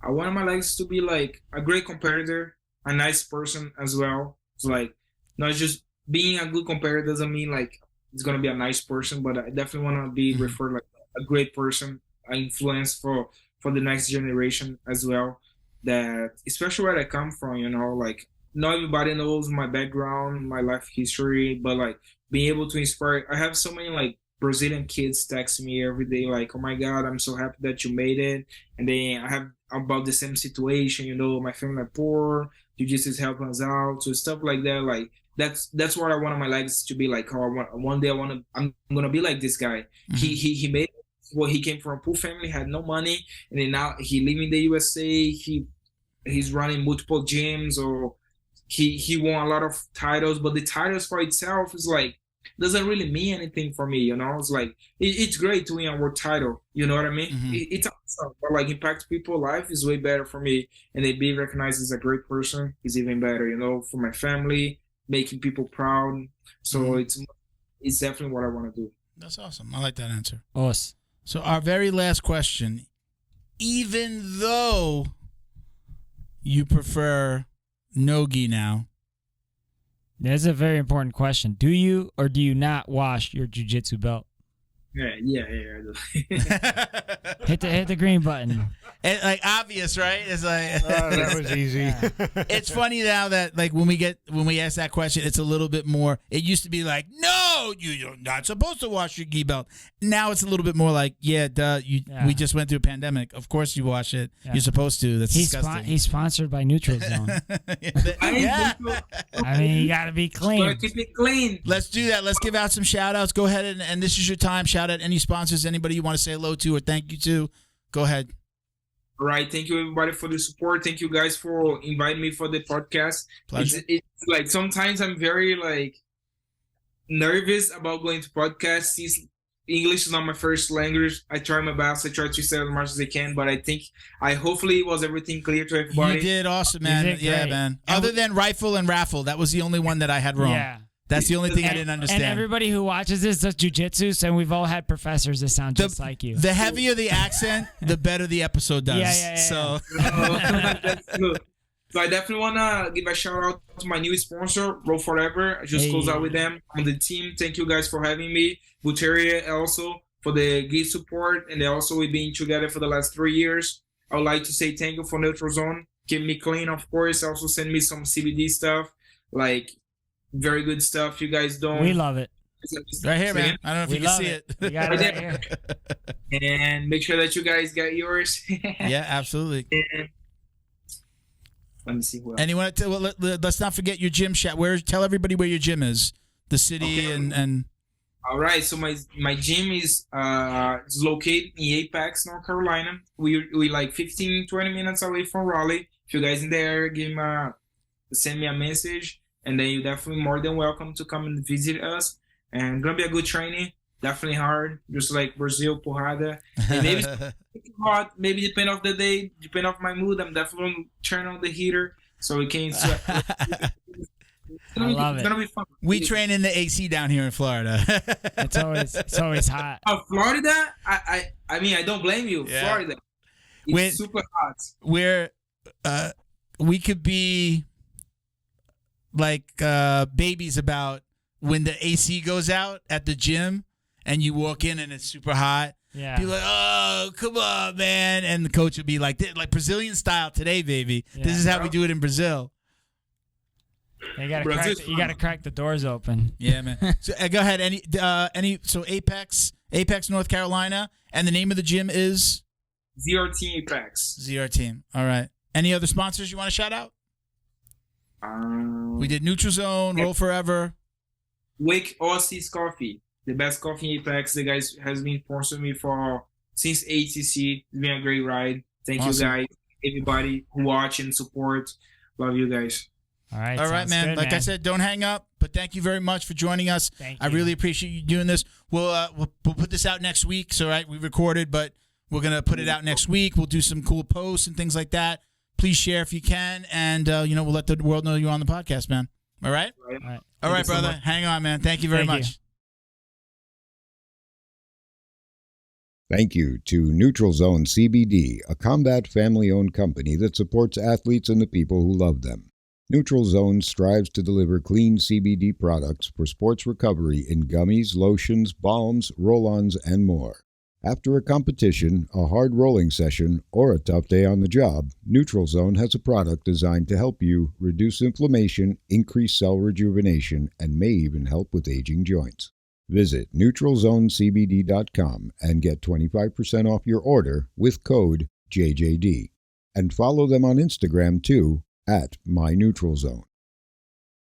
I want my legacy to be like a great competitor, a nice person as well. It's like not just being a good competitor doesn't mean like it's gonna be a nice person, but I definitely want to be referred like a great person, an influence for the next generation as well. That especially where I come from, like not everybody knows my background, my life history, but like being able to inspire. I have so many like Brazilian kids text me every day like, oh my God, I'm so happy that you made it. And then I have about the same situation, my family are poor, jiu-jitsu is helping us out. So stuff like that, like that's what I want my legacy to be like. One day I'm gonna be like this guy. Mm-hmm. He made it. Well, he came from a poor family, had no money, and then now he live in the USA. He's running multiple gyms, or he won a lot of titles, but the titles for itself is like doesn't really mean anything for me. It's like it's great to win a world title. You know what I mean? Mm-hmm. It's awesome, but like impact people's life is way better for me, and they be recognized as a great person is even better. For my family, making people proud. So it's definitely what I want to do. That's awesome. I like that answer. Awesome. So our very last question, even though you prefer no-gi now. That's a very important question. Do you or do you not wash your jiu-jitsu belt? Yeah. I do. hit the green button. And like obvious, right? It's like that was easy. Yeah. It's funny now that like when we ask that question, it's a little bit more. It used to be like, no, you're not supposed to wash your gi belt. Now it's a little bit more like, yeah, duh. We just went through a pandemic. Of course you wash it. Yeah. You're supposed to. That's disgusting. He's sponsored by Neutral Zone. Yeah. I mean, you gotta be clean. Gotta keep it clean. Let's do that. Let's give out some shout outs. Go ahead and this is your time. Shout out any sponsors, anybody you want to say hello to or thank you to. Go ahead. All right. Thank you, everybody, for the support. Thank you, guys, for inviting me for the podcast. Pleasure. It's like sometimes I'm very like nervous about going to podcasts. Since English is not my first language, I try my best. I try to say as much as I can, but I hopefully was everything clear to everybody. You did awesome, man. Yeah, man. Other than rifle and raffle, that was the only one that I had wrong. Yeah. That's the only thing I didn't understand. And everybody who watches this does jiu-jitsu, so we've all had professors that sound just like you. The heavier the accent, the better the episode does. Yeah. So. That's good. So I definitely want to give a shout out to my new sponsor, Roll Forever. I just closed out with them on the team. Thank you guys for having me. Buteria also for the gi support. And also we've been together for the last 3 years. I would like to say thank you for Neutral Zone. Keep me clean, of course. Also send me some CBD stuff. Like, very good stuff. You guys don't. We love it. Right here, man. I don't know if you can see it. We got it right here. And make sure that you guys get yours. Yeah, absolutely. And let me see who else. Anyone? Let's not forget your gym chat. Tell everybody where your gym is, the city, and. All right. So my gym is located in Apex, North Carolina. We like 15, 20 minutes away from Raleigh. If you guys in there, send me a message. And then you're definitely more than welcome to come and visit us. And gonna be a good training. Definitely hard, just like Brazil, porrada. And maybe hot. Maybe depend of the day, depend of my mood. I'm definitely gonna turn on the heater so we can. I love it. It's gonna be fun. We train in the AC down here in Florida. It's always hot. Florida? I mean I don't blame you. Yeah. Florida. It's super hot. We could be like babies about when the AC goes out at the gym and you walk in and it's super hot. Yeah. Be like, oh, come on, man. And the coach would be like Brazilian style today, baby. Yeah. This is how we do it in Brazil. You gotta crack the doors open. Yeah, man. So go ahead. So Apex, North Carolina, and the name of the gym is ZR Team Apex. ZR Team. All right. Any other sponsors you want to shout out? We did Neutral Zone, Roll Forever. Wake Oasis Coffee, the best coffee in Apex. The guys has been sponsoring me since ADCC. It's been a great ride. Thank you guys, everybody who watch and support. Love you guys. All right, man. Good, like I said, don't hang up. But thank you very much for joining us. Thank I you. really appreciate you doing this. We'll put this out next week. So we recorded, but we're gonna put it out next week. We'll do some cool posts and things like that. Please share if you can, and we'll let the world know you're on the podcast, man. All right. All right, brother. So hang on, man. Thank you very much. Thank you to Neutral Zone CBD, a combat family-owned company that supports athletes and the people who love them. Neutral Zone strives to deliver clean CBD products for sports recovery in gummies, lotions, balms, roll-ons, and more. After a competition, a hard rolling session, or a tough day on the job, Neutral Zone has a product designed to help you reduce inflammation, increase cell rejuvenation, and may even help with aging joints. Visit NeutralZoneCBD.com and get 25% off your order with code JJD. And follow them on Instagram too, @MyNeutralZone.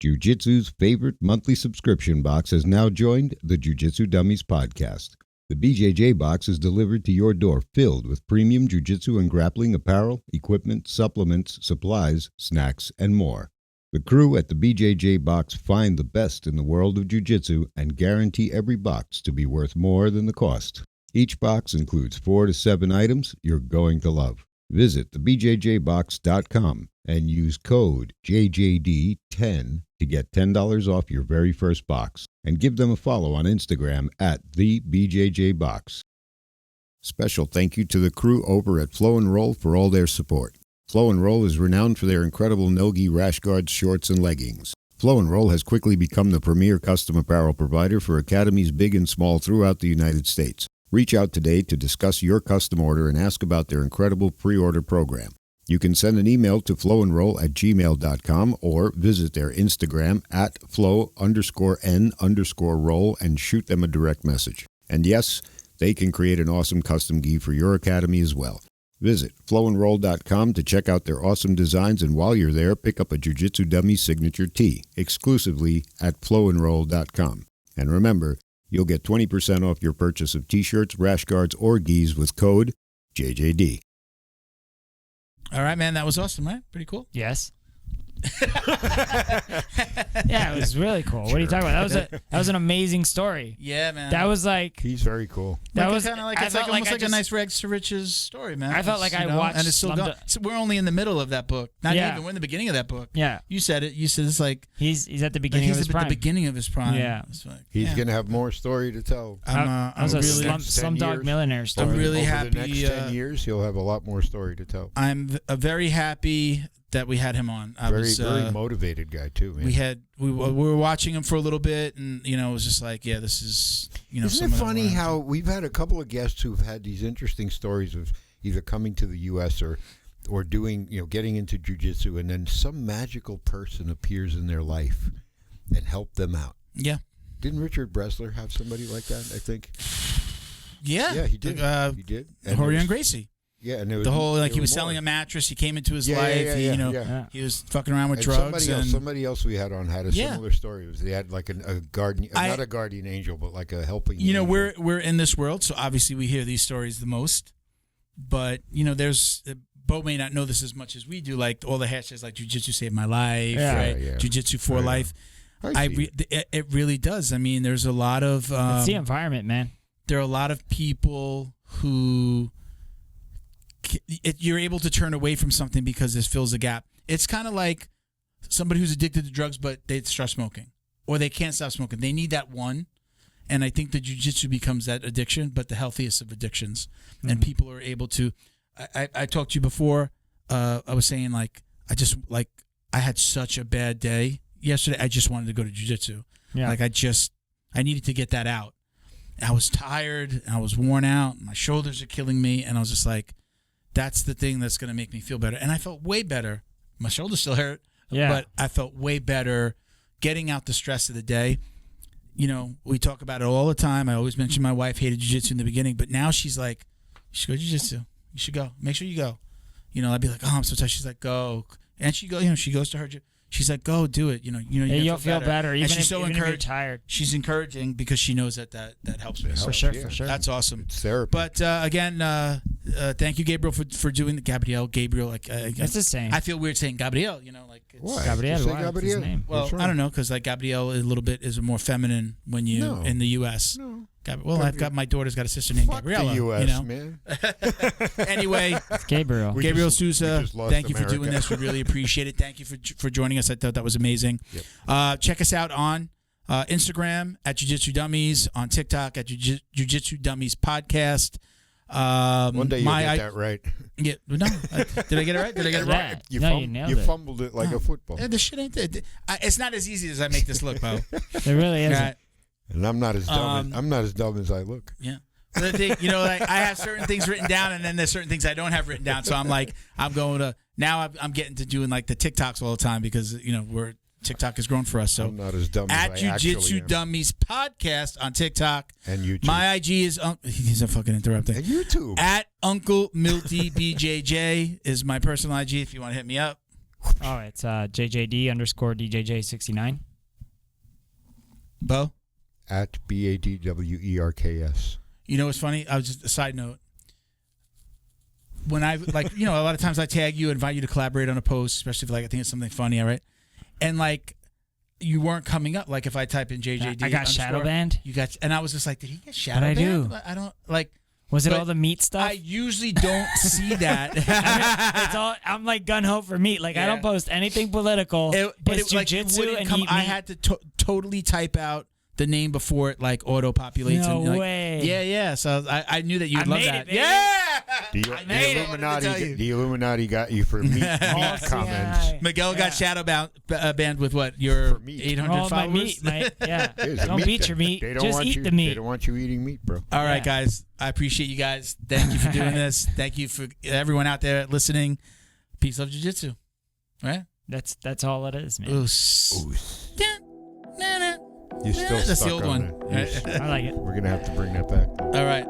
Jiu-Jitsu's favorite monthly subscription box has now joined the Jiu-Jitsu Dummies podcast. The BJJ box is delivered to your door filled with premium jiu-jitsu and grappling apparel, equipment, supplements, supplies, snacks, and more. The crew at the BJJ box find the best in the world of jiu-jitsu and guarantee every box to be worth more than the cost. Each box includes 4 to 7 items you're going to love. Visit thebjjbox.com and use code JJD10 to get $10 off your very first box. And give them a follow on Instagram @TheBJJBox. Special thank you to the crew over at Flow and Roll for all their support. Flow and Roll is renowned for their incredible no-gi rash guards, shorts, and leggings. Flow and Roll has quickly become the premier custom apparel provider for academies big and small throughout the United States. Reach out today to discuss your custom order and ask about their incredible pre-order program. You can send an email to flowandroll@gmail.com or visit their Instagram @flow_n_roll and shoot them a direct message. And yes, they can create an awesome custom gi for your academy as well. Visit flowandroll.com to check out their awesome designs, and while you're there, pick up a Jiu-Jitsu Dummy signature tee exclusively at flowandroll.com. And remember, you'll get 20% off your purchase of t-shirts, rash guards, or gis with code JJD. All right, man. That was awesome, right? Pretty cool. Yes. Yeah, it was really cool. What are you talking about? That was an amazing story. Yeah, man. That was like He's very cool. that was kind of like I it's felt like almost I like just- a nice rags to riches story, man. I felt like I watched and it's still going. So we're only in the middle of that book. Not Yeah. even. We're in the beginning of that book. Yeah, You said it. You said it's like he's at the beginning he's of his at prime. the beginning of his prime. Yeah. It's like, He's yeah. going to have more story to tell. That was a really- Slumdog years. Millionaire story. I'm really Over happy, the next 10 years, he'll have a lot more story to tell. I'm very happy that we had him on. I Very, was very motivated guy, too, man. we were watching him for a little bit, and it was just like, yeah, this is Isn't it someone that funny we're on. how we've had a couple of guests who've had these interesting stories of either coming to the U.S. or doing, getting into jiu-jitsu, and then some magical person appears in their life and help them out. Yeah. Didn't Richard Bressler have somebody like that, I think? Yeah. Yeah, he did. He did. And there Horian was- Gracie. Yeah, and there was, The whole there he were was more. selling a mattress. He came into his Yeah, life. yeah, he, yeah, yeah. he was fucking around with And drugs. somebody else we had on had a Yeah. similar story. They had like a guardian, not a guardian angel, but like a helping. angel. we're in this world, so obviously we hear these stories the most. But there's Bo may not know this as much as we do. Like all the hashtags, like Jiu-Jitsu saved my life, Yeah. right? Yeah. Jiu-Jitsu for Yeah. life. I see. It really does. I mean, there's a lot of It's the environment, man. there are a lot of people who you're able to turn away from something because this fills a gap. It's kind of like somebody who's addicted to drugs, but they start smoking or they can't stop smoking. They need that one. And I think the jiu-jitsu becomes that addiction, but the healthiest of addictions. Mm-hmm. And people are able to, I talked to you before. I was saying I had such a bad day yesterday. I just wanted to go to jiu-jitsu. Yeah. I needed to get that out. I was tired. I was worn out. My shoulders are killing me. And I was just like, that's the thing that's going to make me feel better. And I felt way better. My shoulders still hurt, but I felt way better getting out the stress of the day. We talk about it all the time. I always mention my wife hated jiu-jitsu in the beginning, but now she's like, you should go to jiu-jitsu. You should go. Make sure you go. I'd be like, oh, I'm so tired. She's like, go. And she goes to her she's like, go do it. You'll feel better. Even and she's if, so even if you're encouraged. tired. She's encouraging because she knows that helps me. For sure. That's awesome. It's therapy. But again, thank you, Gabriel, for doing the Gabriel. That's the same. I feel weird saying Gabriel. Like it's, Why? Gabriel. Just say Why? It's his Gabriel. name. Well, I don't know, because like Gabriel a little bit is more feminine when you in the U.S. No. I've got my daughter's got a sister named Fuck Gabriella. the U.S., man. Anyway, It's Gabriel. Gabriel we Sousa, just lost thank you for America. doing this. We really appreciate it. Thank you for joining us. I thought that was amazing. Yep. Check us out on Instagram at Jiu-Jitsu Dummies, on TikTok at Jiu-Jitsu Dummies Podcast. One day you'll get that right. Yeah, no. Did I get it right? Did I get it Yeah. right? You nailed it. Fumbled it like a football. Yeah, this shit ain't. It's not as easy as I make this look, Bo. It really isn't. Right. And I'm not as dumb as I look. Yeah. But I think, like I have certain things written down, and then there's certain things I don't have written down. So I'm getting to doing like the TikToks all the time because TikTok has grown for us. So I'm not as dumb at as I Jiu-Jitsu actually am. Dummies Podcast on TikTok And YouTube. My IG is he's a fucking interrupting. And YouTube. At Uncle Milty BJJ is my personal IG if you want to hit me up. Oh, it's JJD_DJJ69. Bo? At BADWERKS. You know what's funny? I was just a side note. When I a lot of times I tag you, invite you to collaborate on a post, especially if I think it's something funny, all right? And you weren't coming up. Like if I type in JJD, I got shadow banned. And I was just like, did he get shadow What'd I banned? do? I don't like. Was it but all the meat stuff? I usually don't see that. It's all. I'm like gun ho for meat. Like I don't post anything political. It's jiu-jitsu and eat meat. I had to totally type out the name before it auto populates. No and, way. Yeah. So I knew that you'd love that. Baby. Yeah. The Illuminati got you for meat comments. Miguel got shadow banned with what? Your 800 my followers? meat, yeah. It is a Don't meat beat thing. your meat. They don't Just want eat you, the meat. They don't want you eating meat, bro. All right, Yeah. guys. I appreciate you guys. Thank you for doing this. Thank you for everyone out there listening. Peace, love, jiu-jitsu. Right? That's all it is, man. Oos. You're still That's stuck the old on one. it. I like it. We're going to have to bring that back. All right.